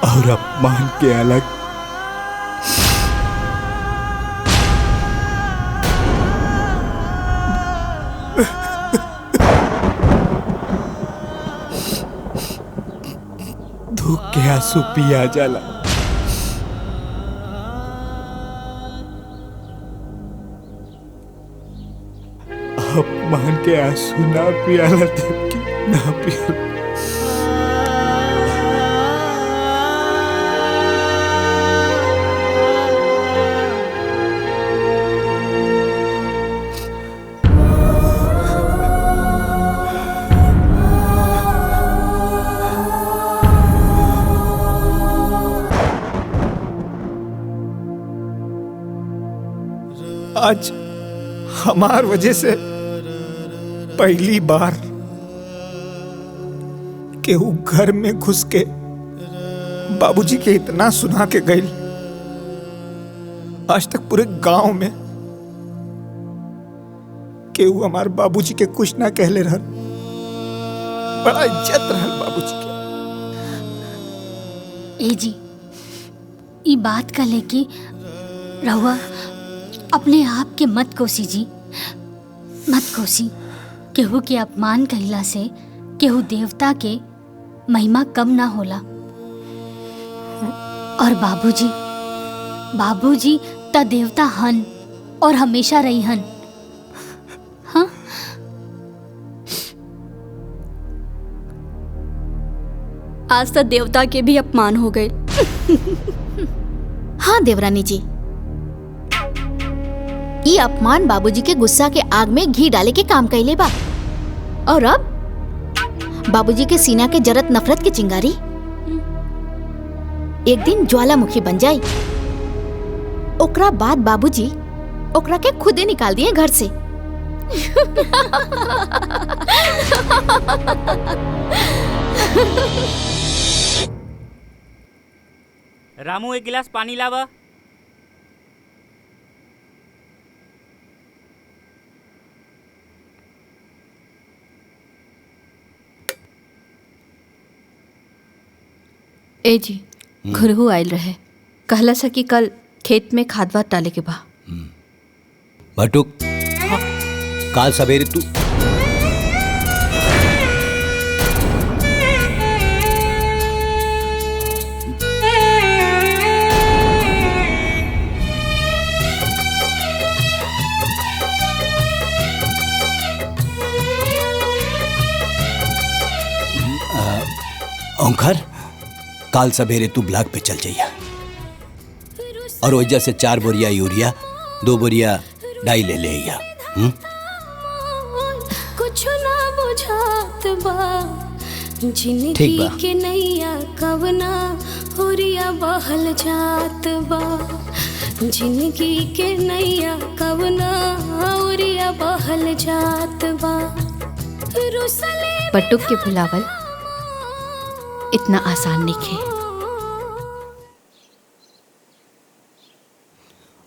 और अपमान के अलग। दुख के आंसू पिया जाला, अपमान के आंसू ना पियाला देव की, ना पियाला। आज हमार वजह से पहली बार केहू घर में घुस के बाबूजी के इतना सुना के गई। आज तक पूरे गांव में केहू हमार बाबूजी के कुछ ना कहले रहल। बड़ा इज्जत रहल बाबूजी के। ए जी, ई बात का लेके रहुआ अपने आप के मत कोसी जी, मत कोसी। केहू के अपमान कहिला से केहू देवता के महिमा कम ना होला। और बाबूजी, बाबूजी त देवता हन और हमेशा रही हन। हाँ, आज तक देवता के भी अपमान हो गए। हाँ देवरानी जी, ये अपमान बाबूजी के गुस्सा के आग में घी डाले के काम कैले बा। और अब बाबूजी के सीना के जरत नफरत की चिंगारी एक दिन ज्वालामुखी बन जाई। ओकरा बाद बाबूजी ओकरा के खुदे निकाल दिए घर से। रामू, एक गिलास पानी लावा। ए जी, घुरहू आयल रहे, कहला सा कि कल खेत में खाद वाद डाले के बा। बटुक, काल सवेरे तू ओंकार, काल सवेरे तू ब्लॉक पे चल जाइया और वजह से 4 बोरिया यूरिया 2 बोरिया डाई ले लिया। कुछ ना बुझात बा, ठीक जिंदगी बा। के नैया कवना होरिया बहल जात बा। जिंदगी के नैया कवना होरिया बहल जात बा। रुसले बटुक के भुलावल इतना आसान नहीं खे।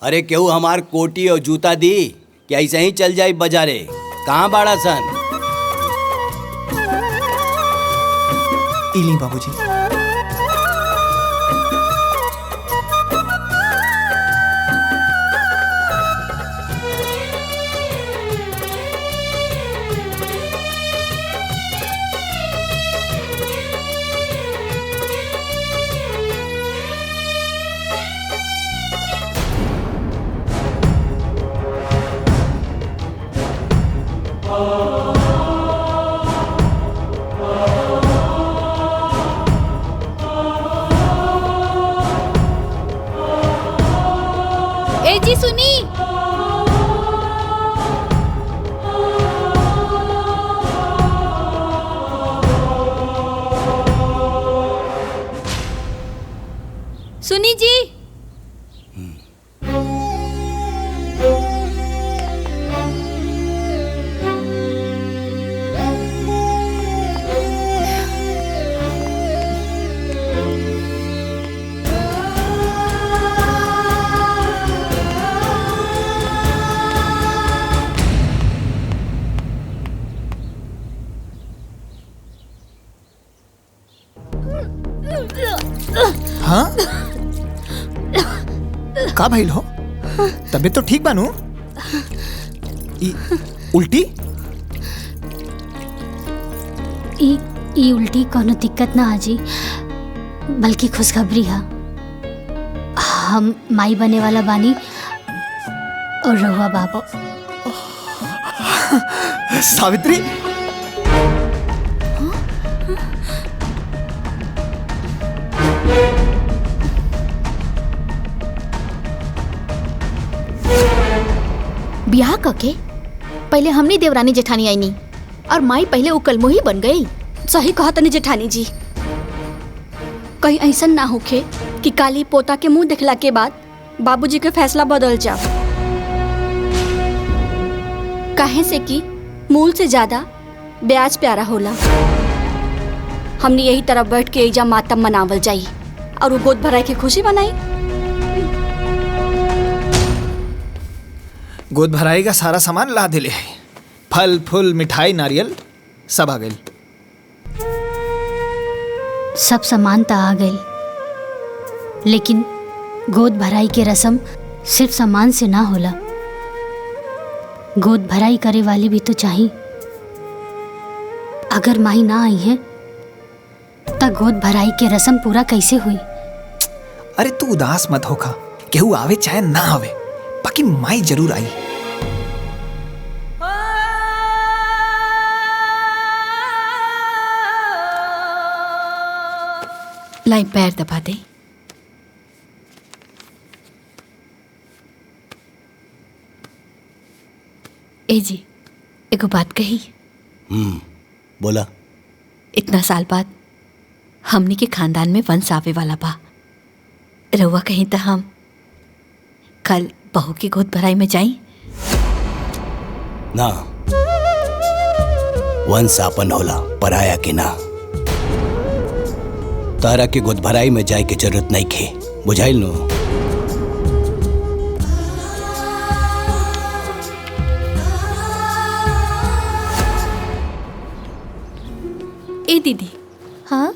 अरे केहू हमार कोटी और जूता दी कि ऐसे ही चल जाई बाजारे? कहाँ बाड़ा सन? इली बाबूजी। ए जी सुनी। सुनी जी। हाँ का भइल हो? तबीयत तो ठीक बानू? उल्टी? ई उल्टी कोनो दिक्कत ना हाजी, बल्कि खुशखबरी है। हम माई बने वाला बानी और रहुआ बाबू। सावित्री, ब्याह कके पहले हमनी देवरानी जेठानी आईनी और माई पहले उकलमुही बन गई। सही कहा तनी जेठानी जी। कहीं ऐसा ना होखे कि काली पोता के मुंह देखला के बाद बाबूजी के फैसला बदल जाओ। काहे से कि मूल से ज्यादा ब्याज प्यारा होला। हमने यही तरफ बैठ के एजा मातम मनावल जाई और वो गोद भराई के खुशी बनाई। गोद भराई का सारा सामान ला दिले है। फल फूल मिठाई नारियल सब आ गई। सब सामान तो आ गई, लेकिन गोद भराई के रस्म सिर्फ सामान से ना होला। गोद भराई करे वाली भी तो चाहिए। अगर माही ना आई है तो गोद भराई के रस्म पूरा कैसे हुई? अरे तू उदास मत होखा, केहू आवे चाहे ना आवे, बाकी माई जरूर आई। लाई पैर दबा दे। ए जी, एगो बात कही। बोला। इतना साल बाद हमनी के खानदान में वंश आवे वाला बा। रहुआ कहीं तो हम कल बहू की गोद भराई में जाई ना। वंश आपन होला, पराया के ना। तारा के गोद भराई में जाए के जरूरत नहीं खे, बुझाइल नो? ए दीदी। हाँ,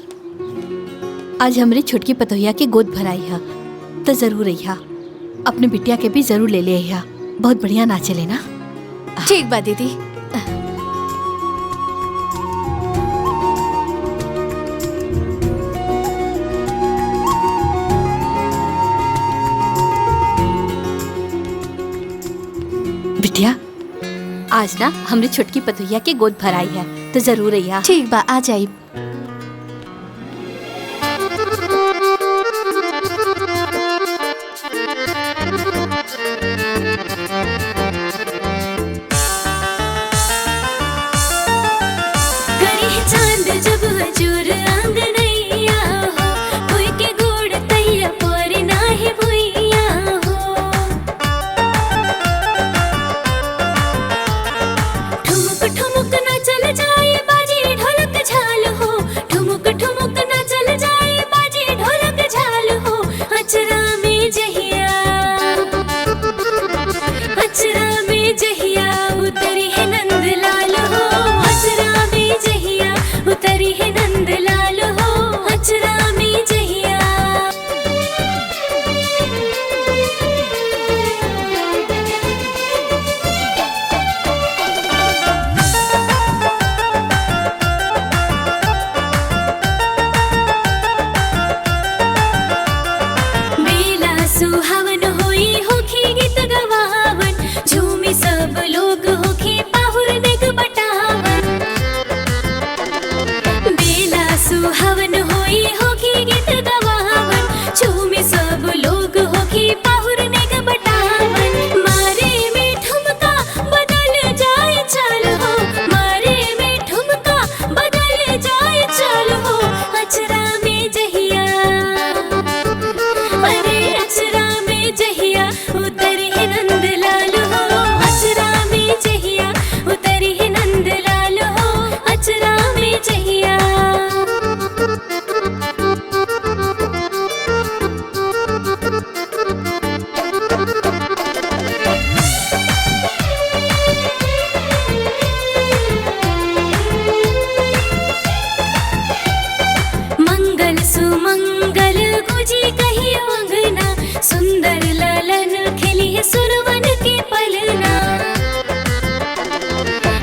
आज हमरे छोटकी पतोहिया के गोद भराई है तो जरूर अइहा। अपने बिटिया के भी जरूर ले ले अइहा। बहुत बढ़िया नाचे लेना। ठीक बा दीदी। बिटिया, आज ना हमरे छोटकी पतोहिया के गोद भराई है तो जरूर अइहा। ठीक बा, आ जाई। ठुमुक ठुमुक ना चल जाए बाजी ढोलक झाल हो। ठुमुक ठुमुक ना चल खिलिए सुरवन के पलना।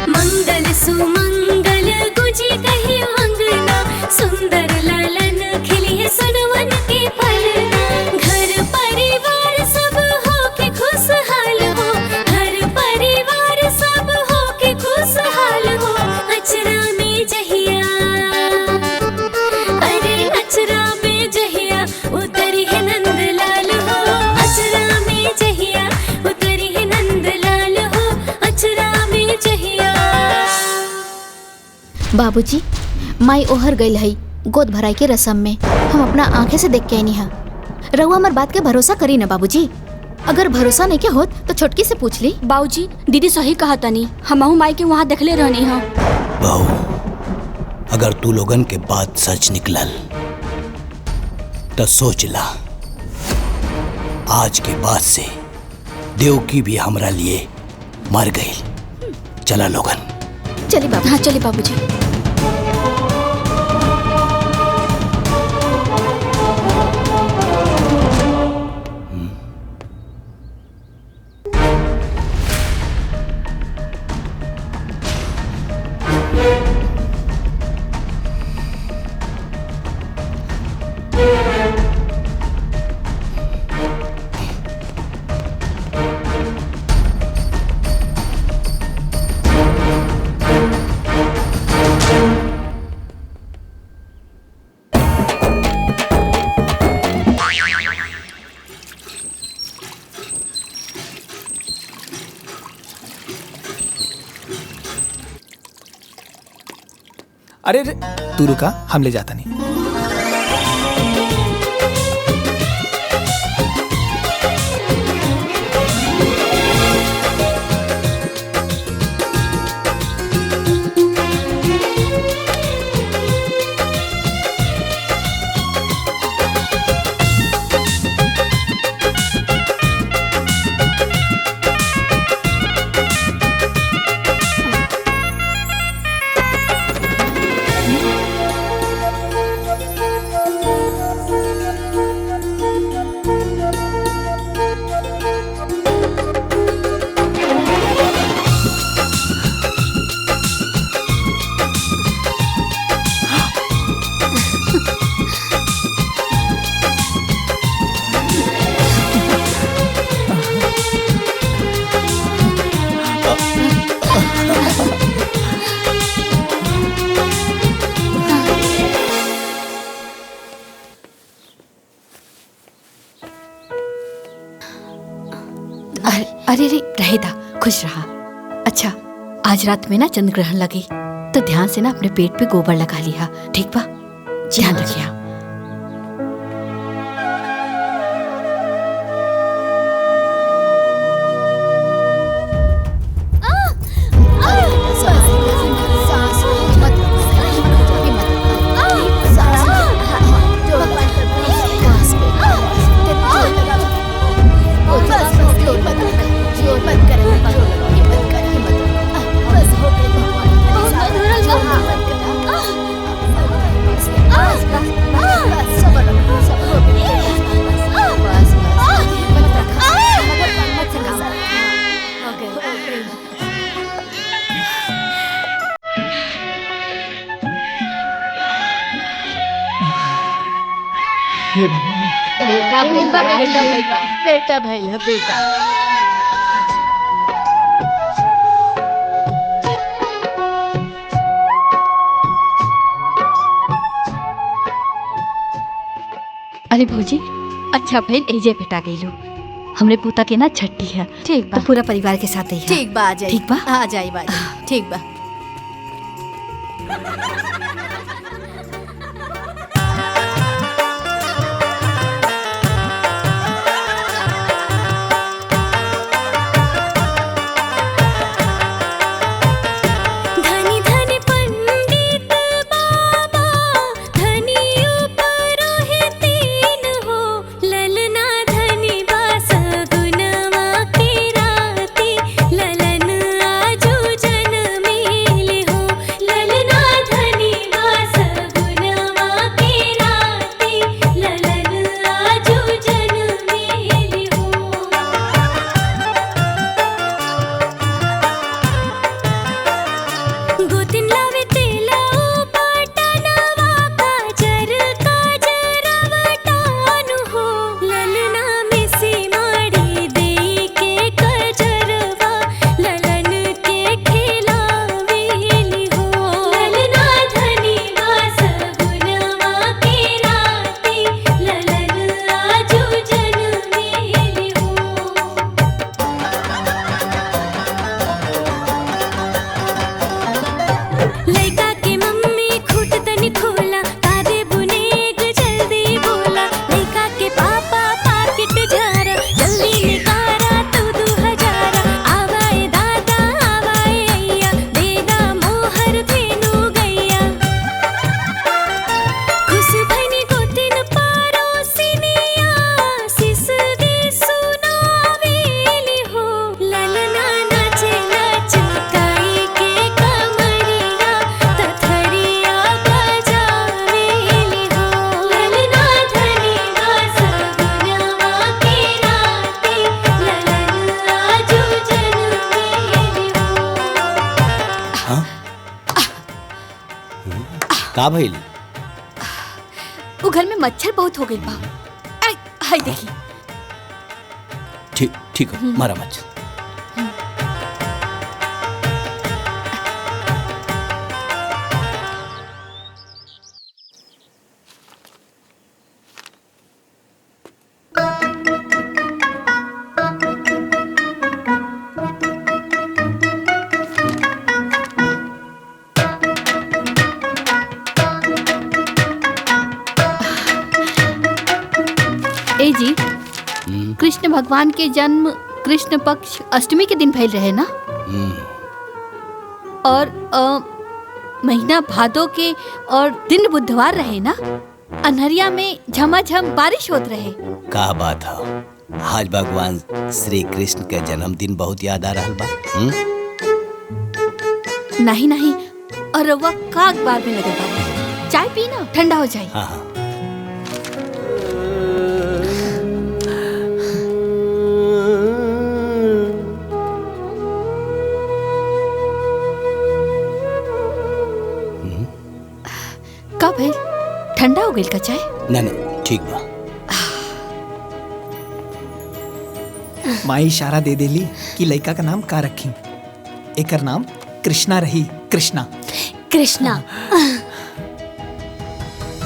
मंगल सुमंगल गुजी कही अंगना, सुंदर लालन खिलिए सुरवन के पलना। घर परिवार सब हो के खुशहाल हो, घर परिवार सब हो के खुशहाल हो। अचरा में जहिया, अरे अचरा में जहिया उतरी है नंदलाल हो। अचरा में जहिया उतरी है नंदलाल हो, अचरा में जहिया। बाबूजी, माई ओहर गई है गोद भराई के रस्म में। हम अपना आंखें से देख के आनी है। रउआ हमार बात के भरोसा करी ना बाबूजी। अगर भरोसा नहीं के होत तो छोटकी से पूछ ली। बाबूजी दीदी सही कहा तनी, हमहू माई के वहाँ देखले रहनी है। बहू, अगर तू लोगन के बात सच निकलल तो सोच ला, आज के बाद से देवकी भी हमरा लिए मर गई। चला लोगन। चली बाबू। हाँ चली बाबूजी। अरे तू रुका, हम ले जाता नहीं। अरे रे रहेदा, खुश रहा। अच्छा, आज रात में ना चंद्र ग्रहण लगी तो ध्यान से ना अपने पेट पे गोबर लगा लिया, ठीक बा? ध्यान रखिया। बेटा भैया बेटा। अरे भौजी, अच्छा फिर एजे बेटा गई लो। हमरे पोता के ना छठी है, ठीक बा। तो पूरा परिवार के साथ ही है। ठीक बा, आ जाई। ठीक बा, आ जाई बाजी। ठीक बा। धनी धनी पंडित बाबा, धनी उपरोहितीन हो। ललना धनी बास गुनवा की राती, ललन आजू जनमेल हो। ललना धनी का भइल? वो घर में मच्छर बहुत हो गई बा। हाय देखी। ठीक हो, मारा मच्छर। ए जी, कृष्ण भगवान के जन्म कृष्ण पक्ष अष्टमी के दिन भइल रहे ना? और महीना भादो के और दिन बुधवार रहे ना? अनहरिया में झमाझम बारिश होत रहे। का बात है, आज भगवान श्री कृष्ण के जन्मदिन बहुत याद आ रहा बा। नहीं, और रउआ का अखबार में लगे बा? चाय पी ना, ठंडा हो जाए। हाँ। का भइल? ठंडा हो गइल का चाय? ना ठीक बा। माई इशारा दे देली कि लड़का का नाम का रखी। एकर नाम कृष्णा रही। कृष्णा।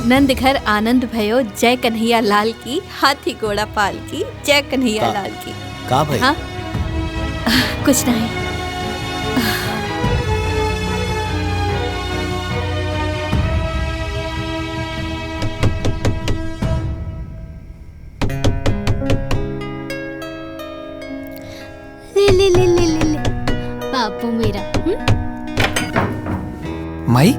नंद घर आनंद भयो, जय कन्हैया लाल की, हाथी घोड़ा पाल की, जय कन्हैया लाल की। का भाई? हाँ? कुछ नहीं। ले बापू मेरा। माई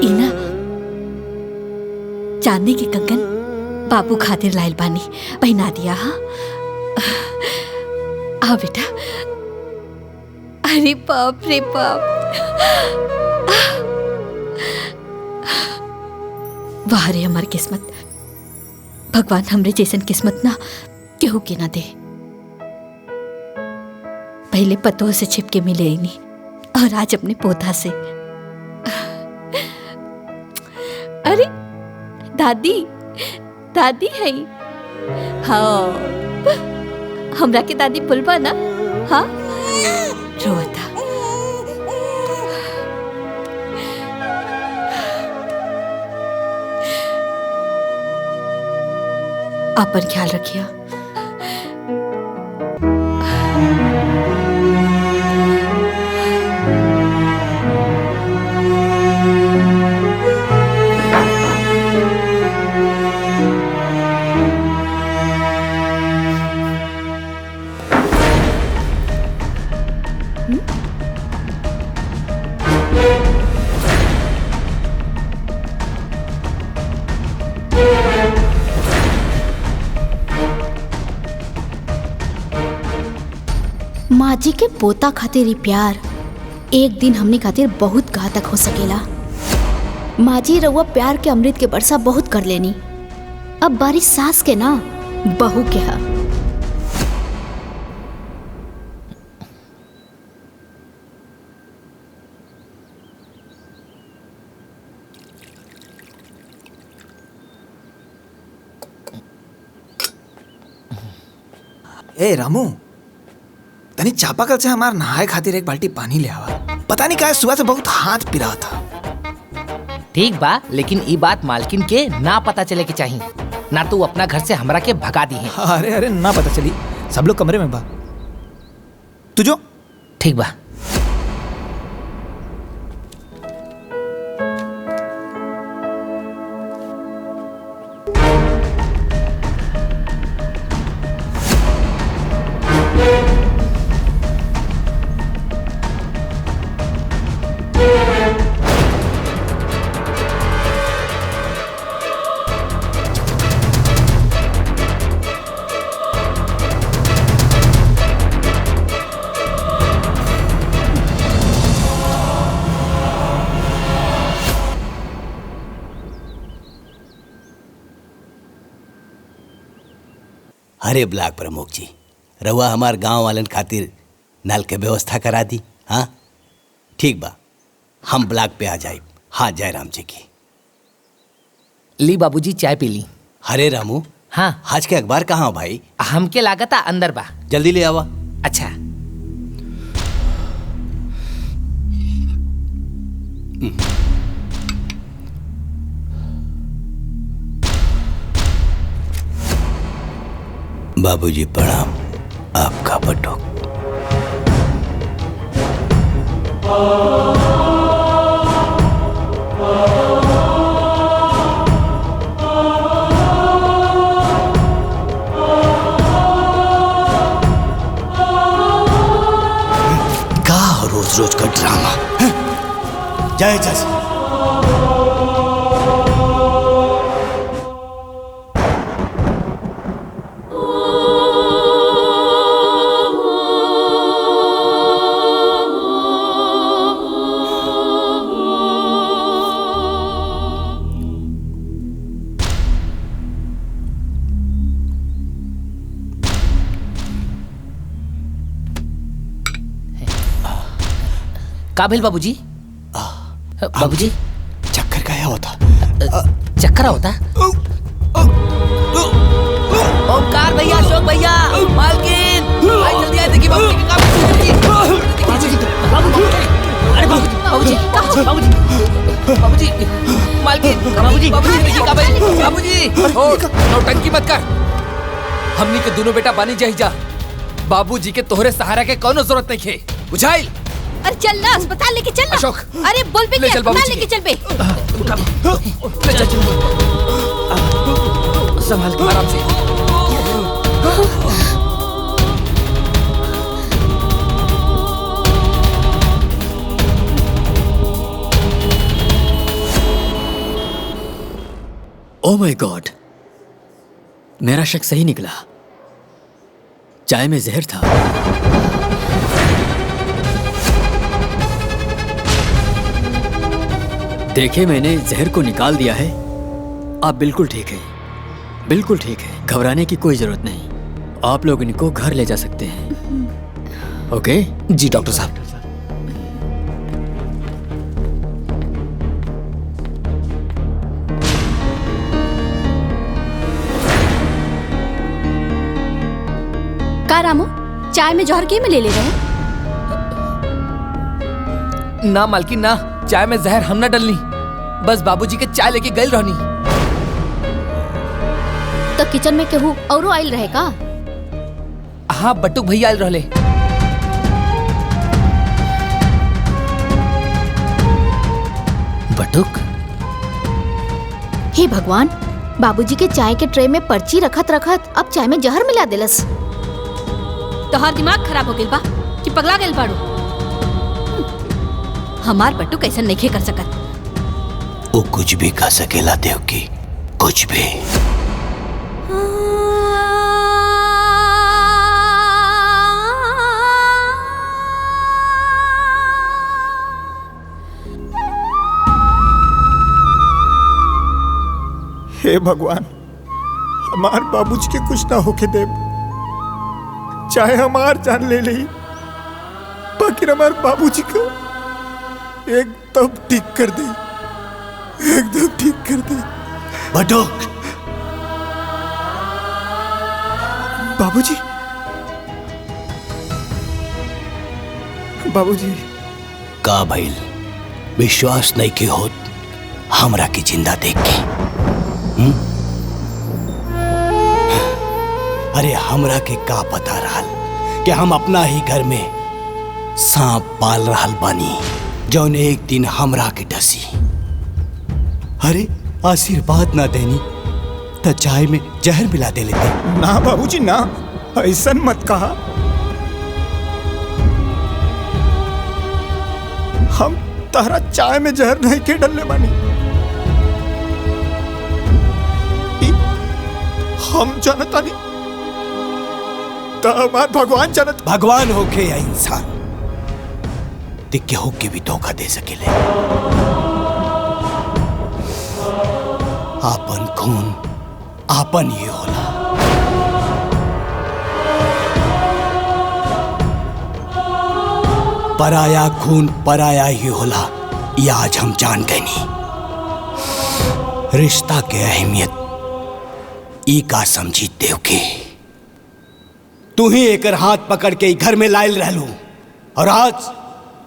इना चांदी के कंगन बाबू खातिर लाइल बानी, पहना दिया। हाँ आ बेटा। अरे बाप रे बाप, वाह रे हमार किस्मत। भगवान हमरे जैसन किस्मत ना केहू के ना दे। पहले पतों से छिपके मिले ही नहीं, और आज अपने पोता से। अरे दादी है। हाँ, हमरा के दादी पुलवा ना। हाँ, रोता। आपन ख्याल रखिए। माँ जी के पोता खातिर ही प्यार एक दिन हमने खातिर बहुत घातक हो सकेला। माँ जी रउआ प्यार के अमृत के बरसा बहुत कर लेनी, अब बारिश सास के ना बहू के हा। ए रामू, तनी चापाकल से हमार नहाए खातिर एक बाल्टी पानी ले आवा। पता नहीं क्या सुबह से बहुत हाथ पिरा था। ठीक बा, लेकिन ई बात मालकिन के ना पता चले के चाहिए, ना तू अपना घर से हमरा के भगा दी है। अरे ना पता चली, सब लोग कमरे में बा। तू जो। ठीक बा। अरे ब्लॉक प्रमुख जी, रउआ हमार गांव वालन खातिर नल के व्यवस्था करा दी। हाँ ठीक बा, हम ब्लॉक पे आ जाए। हाँ जय राम जी की। ली बाबूजी चाय पी ली। हरे रामू, हाँ आज के अखबार कहाँ हो भाई? हमके लागता अंदर बा। जल्दी ले आवा। अच्छा। बाबूजी प्रणाम। आपका बटुक। का रोज रोज का ड्रामा। जय जय। काबिल बाबूजी। बाबूजी चक्कर का होता। चक्कर होता। ओमकार भैया, अशोक भैया, मालकिन भाई जल्दी आए। देखिए बाबूजी के काम। अरे बाबूजी, बाबूजी, बाबूजी, मालकिन, बाबूजी, बाबूजी देखिए काबिल। बाबूजी नौटंकी मत कर। हमनी के दोनों बेटा बानी जाही जा। बाबूजी के तोहरे सहारा के कोनो जरूरत नहीं है। बुझाइल। अरे चल ना अस्पताल लेके चल ना। अशोक, अरे बोल पे ले चल अस्पताल बाबूजी लेके चल पे। ले चल संभाल के आराम से। ओह माय गॉड, मेरा शक सही निकला। चाय में जहर था। देखे मैंने जहर को निकाल दिया है। आप बिल्कुल ठीक है, बिल्कुल ठीक है। घबराने की कोई जरूरत नहीं। आप लोग इनको घर ले जा सकते हैं। ओके जी डॉक्टर साहब। का रामू, चाय में जहर के में ले रहे? ना मालकिन ना, चाय में जहर हम ना डलनी। बस बाबूजी के चाय लेके गई रहनी। तो किचन में केहू औरो आइल रहे का? हाँ बटुक भैया आइल रहले। बटुक? हे भगवान, बाबूजी के चाय के ट्रे में पर्ची रखत रखत अब चाय में जहर मिला देलस। तोहार दिमाग खराब हो गइल बा कि पगला गइल बाड़ू? हमार बट्टू कैसन नहीं कर सकत। वो कुछ भी कर सकेला देवकी, कुछ भी। हे भगवान, हमार बाबूजी के कुछ ना होके दे। चाहे हमार जान ले ली, बाकी हमार बाबूजी को एकदम ठीक कर दे, एकदम ठीक कर दे। बटुक, बाबूजी, बाबूजी। का भइल? विश्वास नहीं के होत हमरा की जिंदा देख के? अरे हमरा के का पता रहल कि हम अपना ही घर में सांप पाल रहल बानी, जौन एक दिन हमरा के डसी। अरे आशीर्वाद ना देनी तो चाय में जहर मिला दे लेते। ना बाबूजी ना, ऐसा मत कहा। हम तारा चाय में जहर नहीं के डलने बानी। हम जानता नहीं तो हमार भगवान जानत। भगवान होके या इंसान, दिक्के होके भी धोखा दे सकेले। आपन खून आपन ये होला। पराया खून पराया ही होला, ये आज हम जान गए नहीं। रिश्ता के अहमियत ई का समझी देवकी। तू ही एकर हाथ पकड़ के घर में लायल रहलू और आज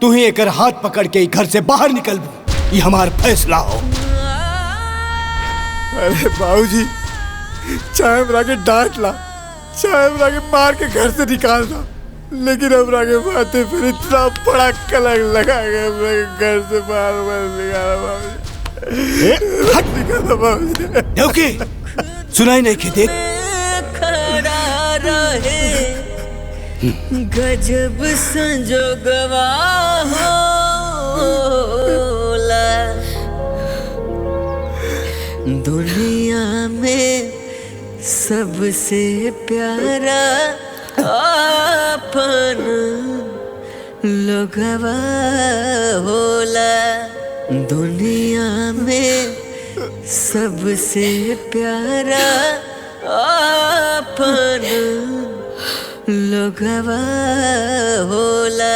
तू ही एकर हाथ पकड़ के घर से बाहर निकलबू, ये हमार फैसला हो। अरे बाबूजी, चाहे हमरा के डांट ला, चाहे हमरा के मार के घर से निकाल दा, लेकिन हमरा के माथे फिर इतना बड़ा कलंक लगा के हमरा के घर से बाहर निकाला बाबूजी। हट निकाला बाबूजी। देवकी सुनाई नहीं कि देख खड़ा रहे गजब संजोगवा होला। दुनिया में सबसे प्यारा अपन लोगवा होला। दुनिया में सबसे प्यारा अपन लोगवा होला।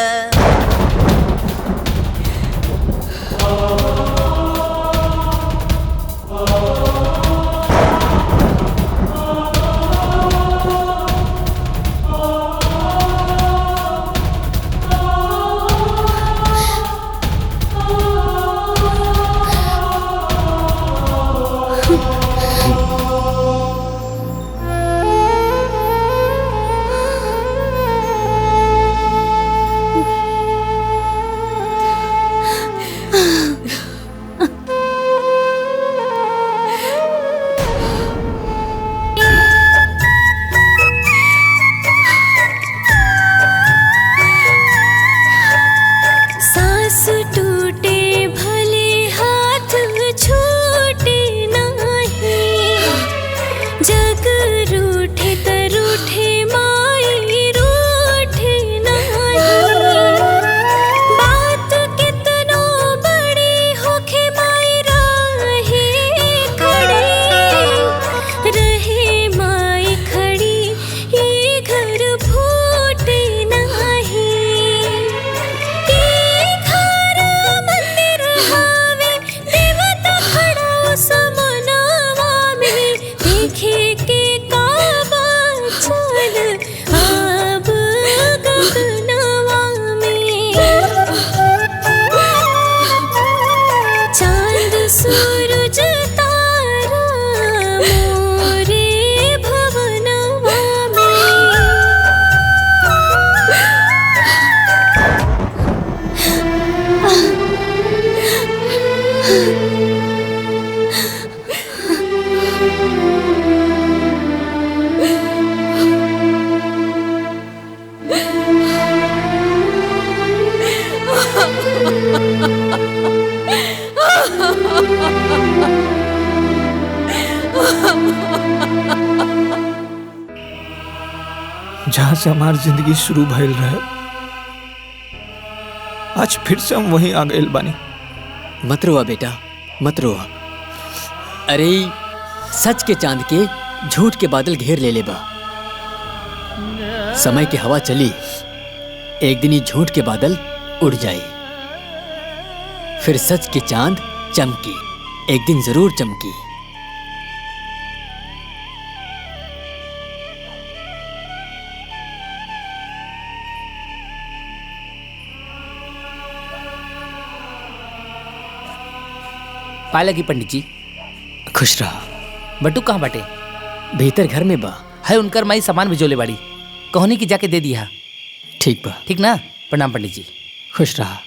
जहाँ से हमारी जिंदगी शुरू भइल रहे, आज फिर से हम वहीं आ गए बानी। मत रोआ बेटा, मत रोआ। अरे सच के चांद के झूठ के बादल घेर ले बा। समय की हवा चली, एक दिन ही झूठ के बादल उड़ जाए, फिर सच की चांद चमकी, एक दिन जरूर चमकी। पाला की पंडित जी। खुश रहा। बटू कहाँ बाटे? भीतर घर में बा। है उनकर माई सामान भिजोले बाड़ी, कहनी की जाके दे दिया। ठीक बा। ठीक ना? प्रणाम पंडित जी। खुश रहा।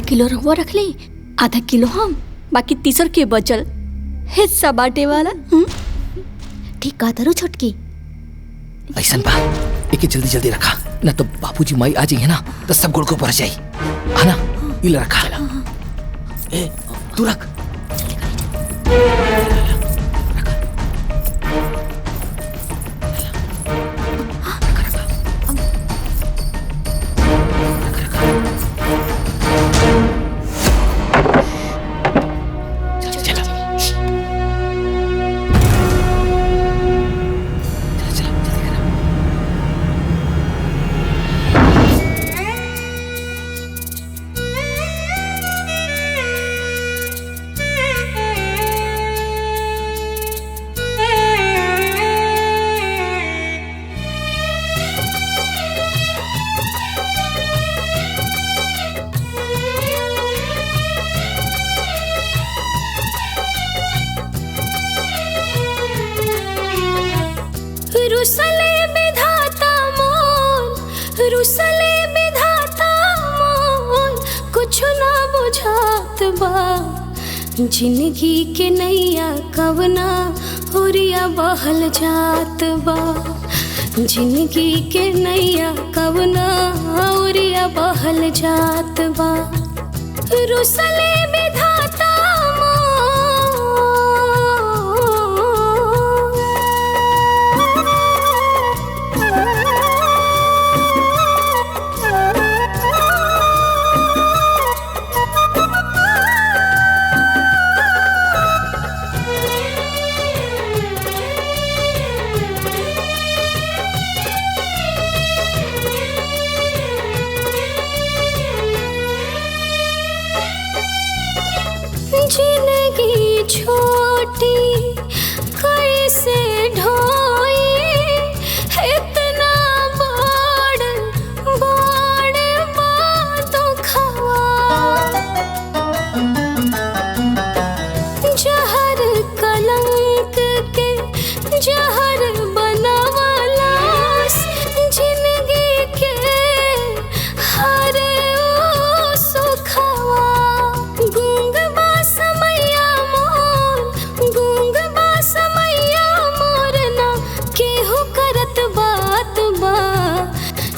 किलो रहुआ रख ली, आधा किलो हम, बाकी तीसर के बचल हिस्सा बांटे वाला। ठीक कहा तारू छोटकी। ऐसन बा एके जल्दी जल्दी रखा, ना तो बापूजी माई आ जाइए ना तो सब गुड़ को पड़ जाई। है ना, इल रखा। ए तू रख। रुसले विधाता मोर, रुसले विधाता मोर, कुछ ना बुझात बा। जिंदगी के नैया कवना होरिया बहल जात बा। जिंदगी के नैया कवना होरिया बहल जात बा। रुसले विधाता जिंदगी छोटी कैसे ढोई, इतना बड़ बड़ बातों खवा। जहर कलंक के जहर बनावलास, जिंदगी के हर सुखवा। गूंग समैया मोर, गूंग समैया मोर ना केहू करत बात बा।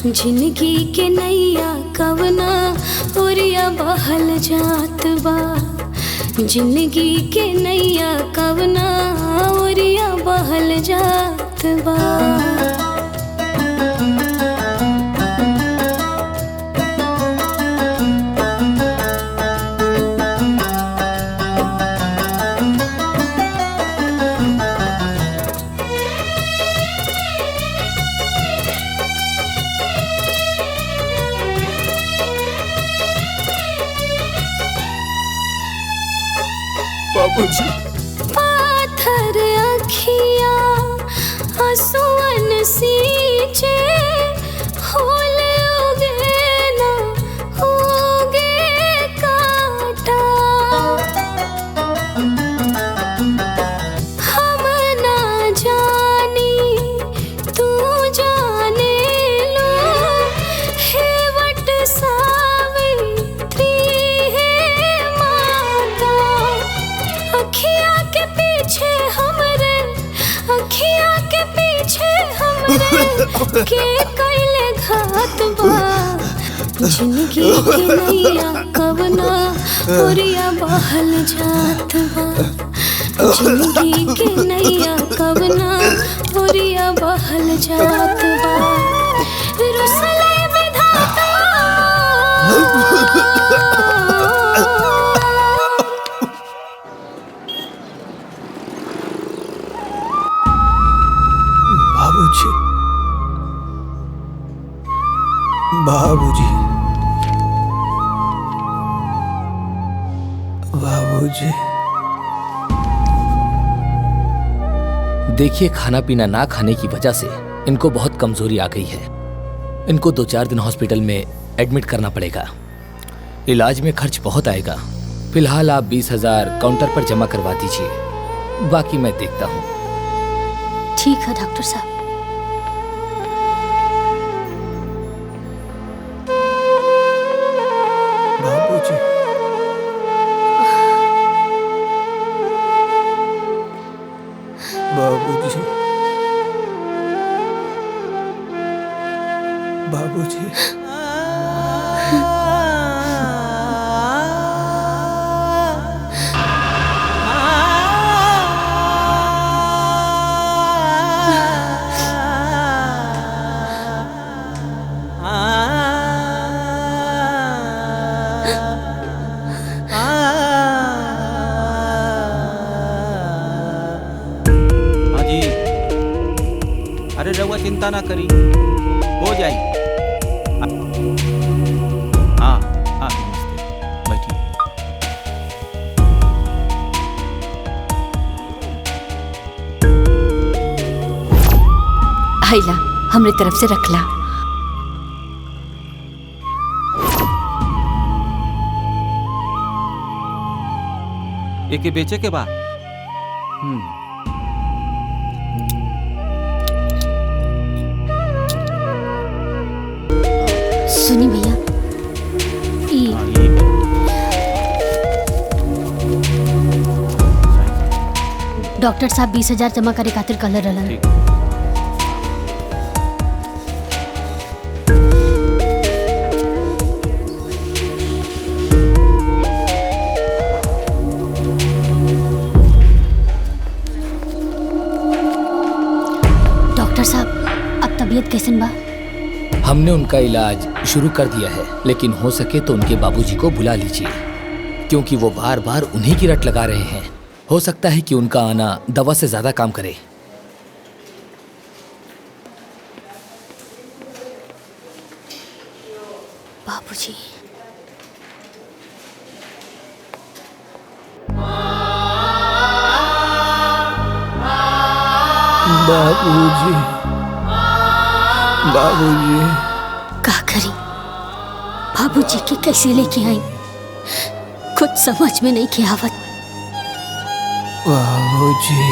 जिंदगी के नैया कवना ओरिया बहल जात बा। जिंदगी के नैया कवना ओरिया बहल जात बा। बाबूजी। पाथर अखिया आंसुअन सींचे, होल उगे ना उगे काटा। हम ना जानी तू जाने लो, हेवट सावित्री है माता। अखिया के पीछे हमरे, अखिया के पीछे हमरे के कैले घात बा। जिंदगी के नैया कवना ओरिया बहल जात बा। जिंदगी के नैया कवना ओरिया बहल जात बा। रुसले विधाता बाबूजी। बाबूजी। बाबूजी। देखिए, खाना पीना ना खाने की वजह से इनको बहुत कमजोरी आ गई है। इनको 2-4 दिन हॉस्पिटल में एडमिट करना पड़ेगा। इलाज में खर्च बहुत आएगा। फिलहाल आप 20,000 काउंटर पर जमा करवा दीजिए, बाकी मैं देखता हूँ। ठीक है डॉक्टर साहब। बाबूजी। बाबूजी, बाबूजी। हाँ जी, अरे रउआ चिंता ना करी, हो जाई। हाँ हाँ, नमस्ते, बैठिए। हैला हमरे तरफ से रखला। एके बेचे के बा। सुनी भैया, डॉक्टर साहब 20,000 जमा करे खातिर कहले रहलन। डॉक्टर साहब, अब तबीयत कैसन बा? हमने उनका इलाज शुरू कर दिया है, लेकिन हो सके तो उनके बाबूजी को बुला लीजिए, क्योंकि वो बार बार उन्हीं की रट लगा रहे हैं। हो सकता है कि उनका आना दवा से ज्यादा काम करे। बाबूजी, बाबूजी, बाबूजी। का करी? बाबूजी के कैसे लेके आई, कुछ समझ में नहीं के आवत। बाबूजी,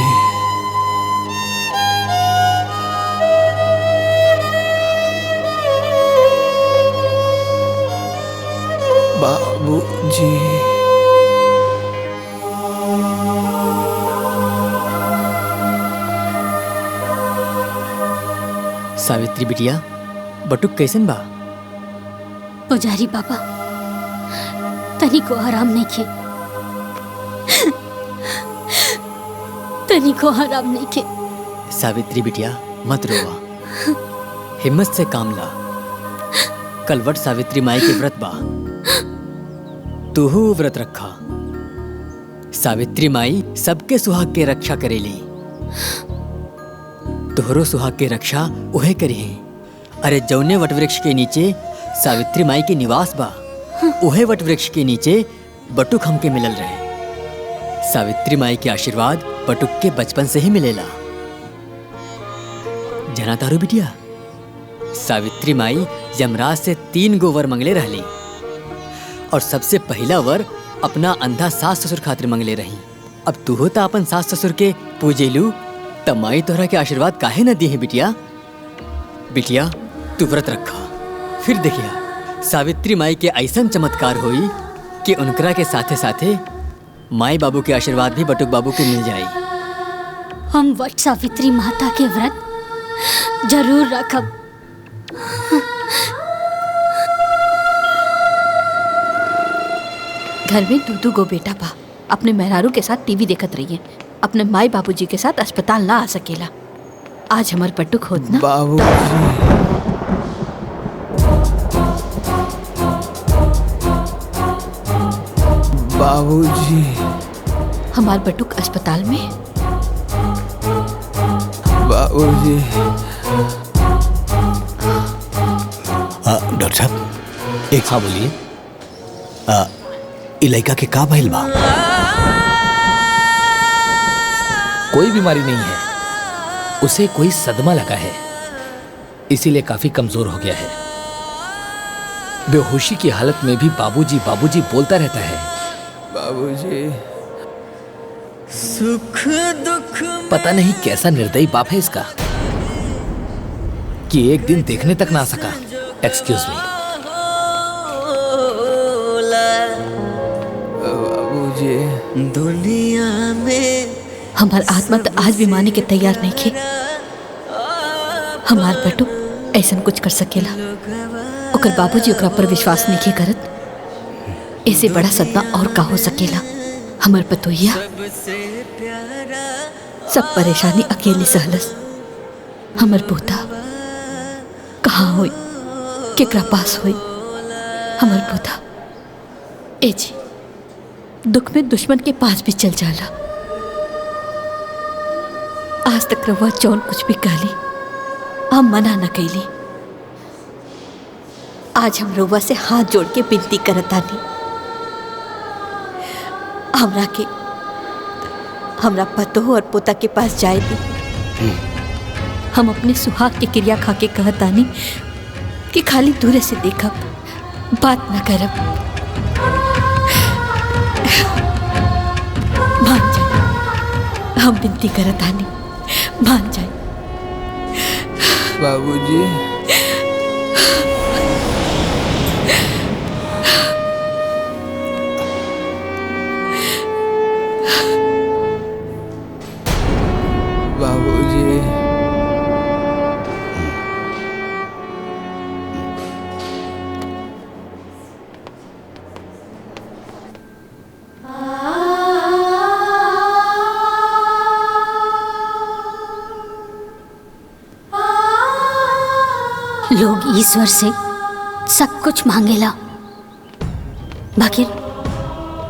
बाबूजी। सावित्री बिटिया, बटुक कैसन बा? पुजारी बाबा, तनी को आराम नहीं के, तनी को आराम नहीं के। सावित्री बिटिया मत रोवा, हिम्मत से काम ला। कल वट सावित्री माई के व्रत बा, तूहू व्रत रखा। सावित्री माई सबके सुहाग के रक्षा करेली, तोहरो सुहाग के रक्षा उहे करी। अरे जौने वटवृक्ष के नीचे सावित्री माई के निवास बा, उहे वटवृक्ष के नीचे बटुक हमके मिलल रहे। सावित्री माई के आशीर्वाद बटुक के बचपन से ही मिलेला। जना तारू बिटिया, सावित्री माई यमराज से 3 गो वर मंगले रहली, और सबसे पहला वर अपना अंधा सास ससुर खातिर मंगले रही। अब तू होता अपन सास ससुर के पूजेलू, तब माई तोहरा के आशीर्वाद काहे न दिए बिटिया। बिटिया तू व्रत रखा, फिर देखिया सावित्री माई के ऐसा चमत्कार होई कि उनकरा के साथे साथे माई बाबू के आशीर्वाद भी बटुक बाबू को मिल जाई। हम वट सावित्री माता के व्रत जरूर रखब। घर में दूधू गो बेटा बा, अपने मेहरारू के साथ टीवी देखत रहिए, अपने माई बाबूजी के साथ अस्पताल ना आ सकेला। आज हमार पट्टुक होत ना। बाबूजी, हमार बटुक अस्पताल में। बाबूजी। डॉक्टर साहब, एक हाँ बोलिए। इलाका के का भइल बा? कोई बीमारी नहीं है, उसे कोई सदमा लगा है, इसीलिए काफी कमजोर हो गया है। बेहोशी की हालत में भी बाबूजी बाबूजी बोलता रहता है। बाबूजी, सुख दुख पता नहीं कैसा निर्दयी बाप है इसका कि एक दिन देखने तक ना आ सका। Excuse me. बाबूजी, दुनिया में हमार आत्मा तो आज भी माने के तैयार नहीं थे। हमार बेटो ऐसा कुछ कर सकेला, ओकर बाबूजी ओकरा पर विश्वास नहीं करत। ऐसे बड़ा सदमा और का हो सकेला। हमार पतोहिया सब परेशानी अकेले सहलस। हमार पोता कहाँ होई, केकरा पास होई हमार पोता? ए जी, दुख में दुश्मन के पास भी चल जाला। आज तक रवा जौन कुछ भी कहली हम मना न कैली। आज हम रवा से हाथ जोड़ के विनती करतानी, हमरा पतो और पोता के पास जाए दी। हम अपने सुहाग के क्रिया खा के कहतानी कि खाली दूरे से देखब, बात न करब। मान जाए, हम विनती करतानी, मान जाए। बाबूजी, बाबूजी, लोग ईश्वर से सब कुछ मांगेला, बाकी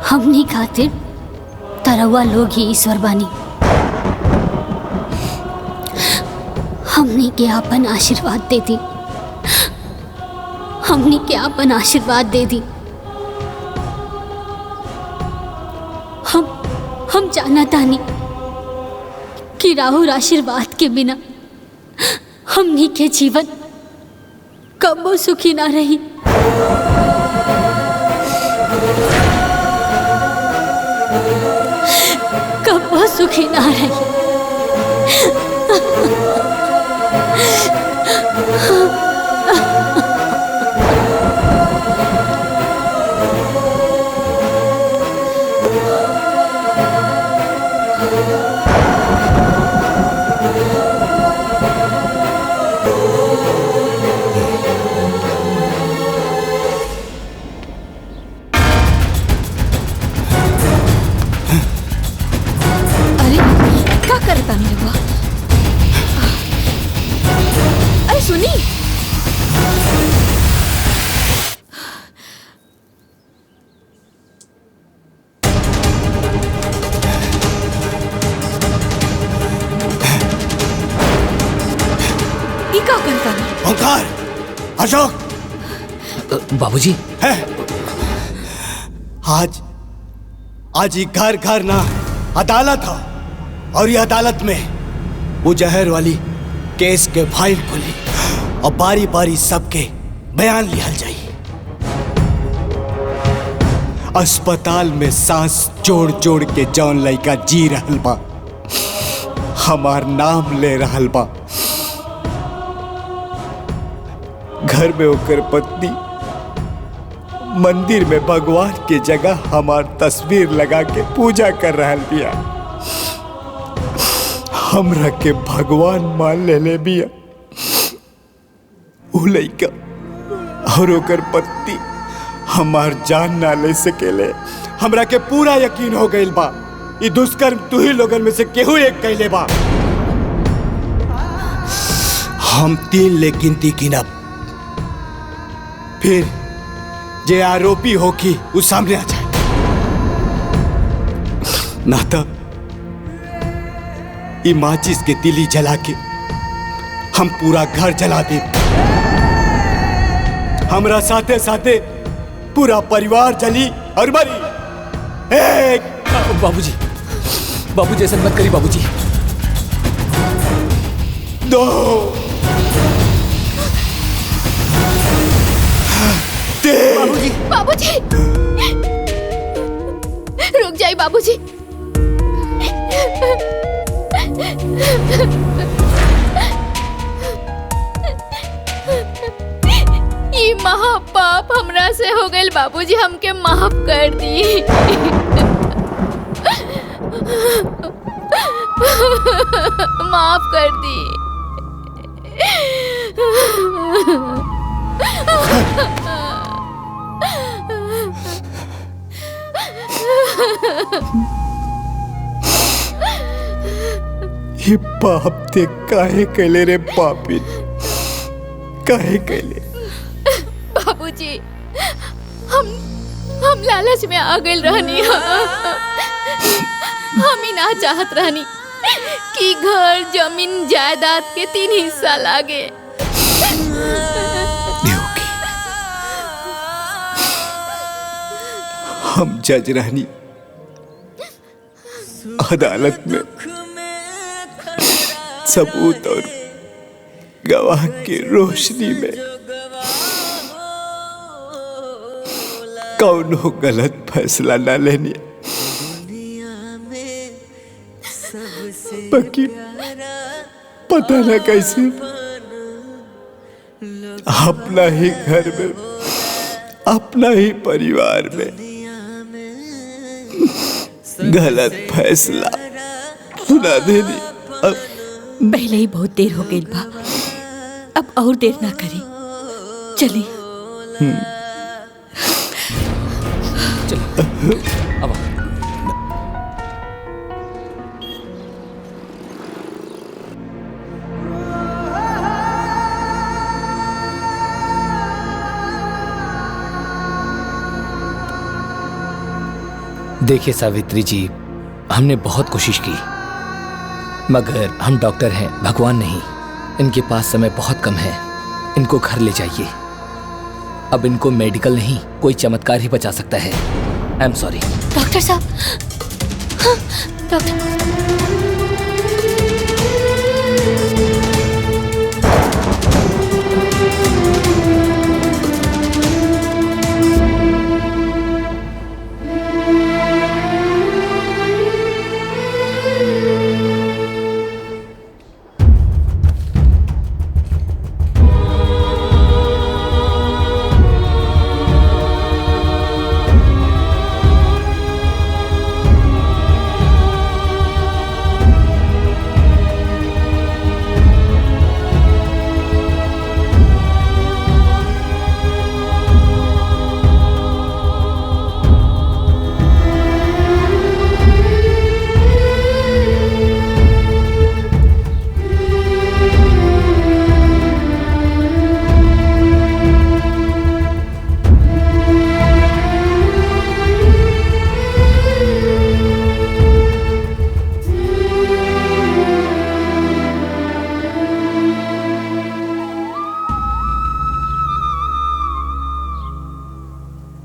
हमनी खातिर तरवा लोग ही ईश्वर बानी। हमनी के आपन आशीर्वाद दे दी, हमनी के आपन आशीर्वाद दे दी। हम जाना तानी कि राहुल आशीर्वाद के बिना हमनी के जीवन कबो सुखी ना रही। कबो सुखी ना रही। अरे सुनी, ये क्या करता है? ओंकार, अशोक, बाबूजी है आज ये घर घर ना अदालत हो, और ये अदालत में वो जहर वाली केस के फाइल खुली और बारी बारी सबके बयान लिहल जाई। अस्पताल में सांस जोड़ जोड़ के जौन लड़का जी रहल बा, हमार नाम ले रहल बा। घर में होकर पत्नी मंदिर में भगवान के जगह हमार तस्वीर लगा के पूजा कर रहल बिया। हमरा के भगवान मान ले बिया। उ लइका और ओकर पत्नी हमार जान ना ले सकेले। हमरा के पूरा यकीन हो गइल बा ई दुष्कर्म तू ही लोगन में से केहू एक कैले बा। हम 3 ले गिनती गिनब, फिर जे आरोपी होगी वो सामने आ जाए, ना तो ई माचिस के तिली जला के हम पूरा घर जला दे। हमरा साथे साथे पूरा परिवार जली और मरी। बाबूजी, बाबूजी ऐसा मत करिए बाबूजी। 2 3 बाबूजी, रुक जाइए बाबूजी। ये महापाप हमरा से हो गए बाबूजी, हमके माफ कर दी। माफ कर दी। ये पाप ते काहे कैले रे पापी, काहे कैले? बाबूजी, हम लालच में आ गए रहनी। हम ही ना चाहत रहनी कि घर जमीन जायदाद के 3 हिस्सा लागे। हम जज रहनी, अदालत में सबूत और गवाह की रोशनी में कौनो गलत फैसला ना लेनी। बाकी पता ना कैसे अपना ही घर में, अपना ही परिवार में गलत फैसला सुना देनी। अब पहले ही बहुत देर हो गई बा, अब और देर ना करी, चली। अब देखिए सावित्री जी, हमने बहुत कोशिश की, मगर हम डॉक्टर हैं, भगवान नहीं। इनके पास समय बहुत कम है, इनको घर ले जाइए। अब इनको मेडिकल नहीं, कोई चमत्कार ही बचा सकता है। I am sorry. डॉक्टर साहब, हाँ, डॉक्टर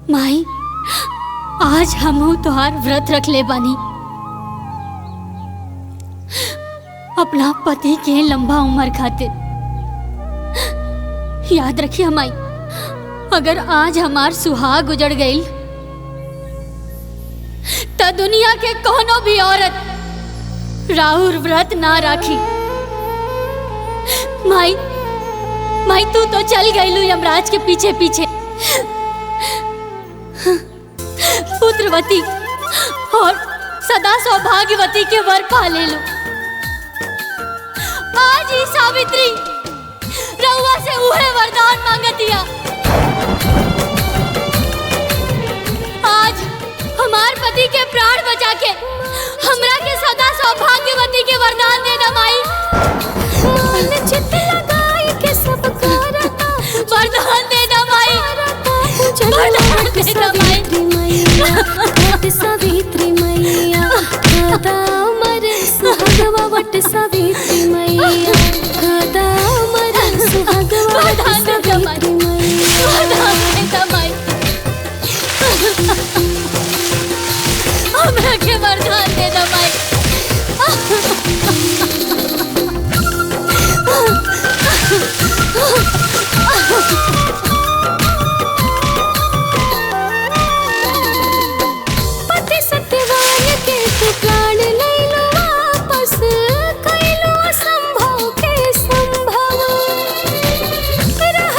माई, आज हमहू तोहार व्रत रख ले बानी। अपना पति के लंबा उम्र खातिर याद रखिए माई, अगर आज हमार सुहाग उजड़ गई तो दुनिया के कोनो भी औरत राहुल व्रत ना राखी। माई, माई तू तो चल गई यमराज के पीछे पीछे, पुत्रवती और सदा सौभाग्यवती के वर पा ले लो। आज ही सावित्री रउआ से उहे वरदान मांगतिया। आज हमार पति के प्राण बचा के हमरा के सदा सौभाग्यवती के वरदान दे दा माई। मन चित लगाई के सब करता वरदान दे दा माई, वरदान दे दा माई। सावित्री मैया गादा अमर सुहागवा वट सावित्री मैया गादा अमर सुहागवा वट सावित्री मैया वरदान दे दा माई, हमरा के वरदान दे दा माई। पति सत्यवान के तू प्राण ले लो वापस, कैलो असंभव के संभव रह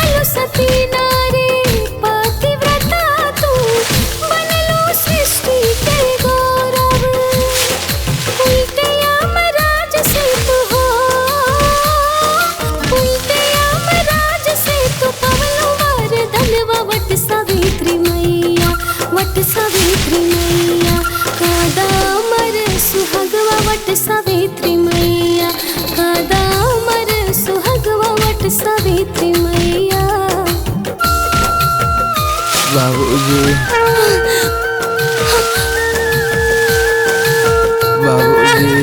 वट सावित्री मैया कादा अमर सुहागवा वट सावित्री मैया। बाबूजी बाबूजी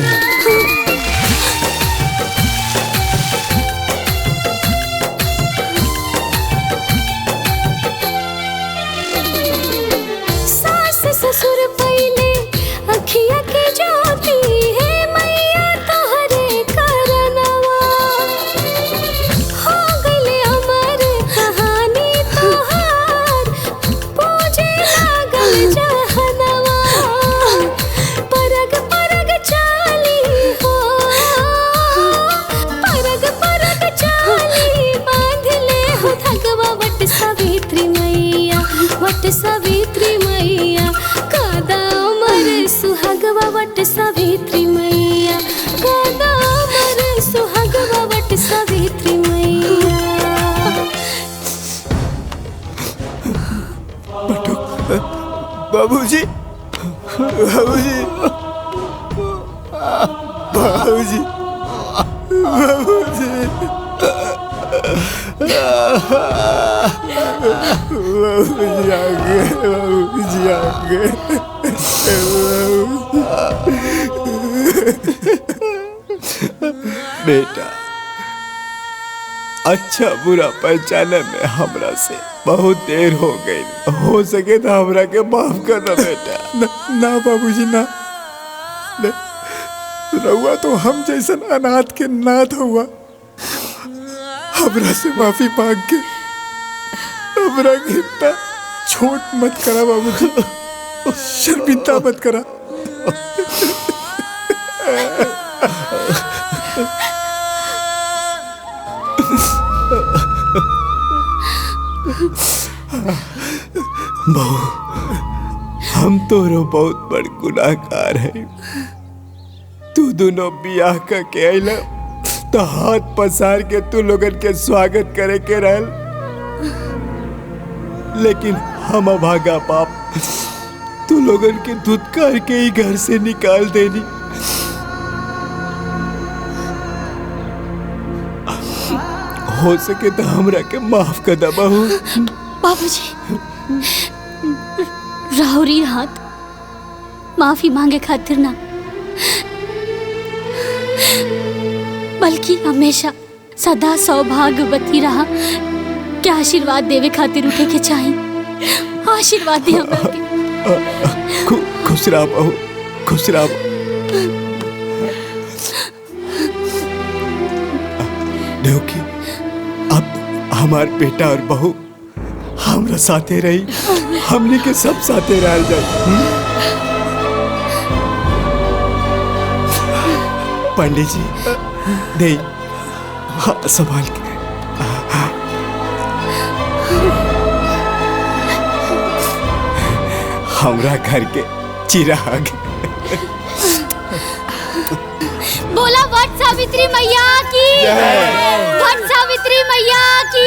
सास ससुर पहले अखिया के ज्योति है मैया तोहरे करनवा हो गइले अमर कहानी तोहार पूजे लागल जहनवा परग परग चाली हो परग परग चाली बांध ले हो धगवा वट सावित्री मैया वट सावित्री मैया कादा अमर सुहागवा वट सावित्री मैया कादा अमर सुहागवा वट सावित्री मैया। बाबूजी बाबूजी बाबूजी बाबूजी बाबूजी आ गए बाबूजी आ गए। बेटा अच्छा बुरा पहचाने में हमरा से बहुत देर हो गई, हो सके तो हमरा के माफ कर दो बेटा। ना बाबूजी ना, रहुआ तो हम जैसन अनाथ के नाथ हुआ, हमरा से माफी मांग के हमरा के इतना छोट मत करा बाबूजी, शर्मिंदा मत करा। बहू हम तोरो बहुत बड़ गुनाहगार है। तू दोनों बियाह करके आइला तो हाथ पसार के तू लोगन के स्वागत करे के रहल, लेकिन हम अभागा बाप तू लोगन के धुतकार के ही घर से निकाल देनी। हो सके तो हमरा के माफ कर दा बहू। बाबूजी राहुरी हाथ माफी मांगे खातिर ना, बल्कि हमेशा सदा सौभाग्यवती रहा के आशीर्वाद देवे खातिर उठे के चाहिए। आशीर्वाद दे हमरा के। खुश रह बहू, खुश रह। देखी अब हमार बेटा और बहू हमरा साथे रही, हमने के सब साथे रह जाए। पंडित जी नहीं, हाँ संभाल के। हमरा घर के चिराग। बोला वट सावित्री मैया की, वट सावित्री मैया की।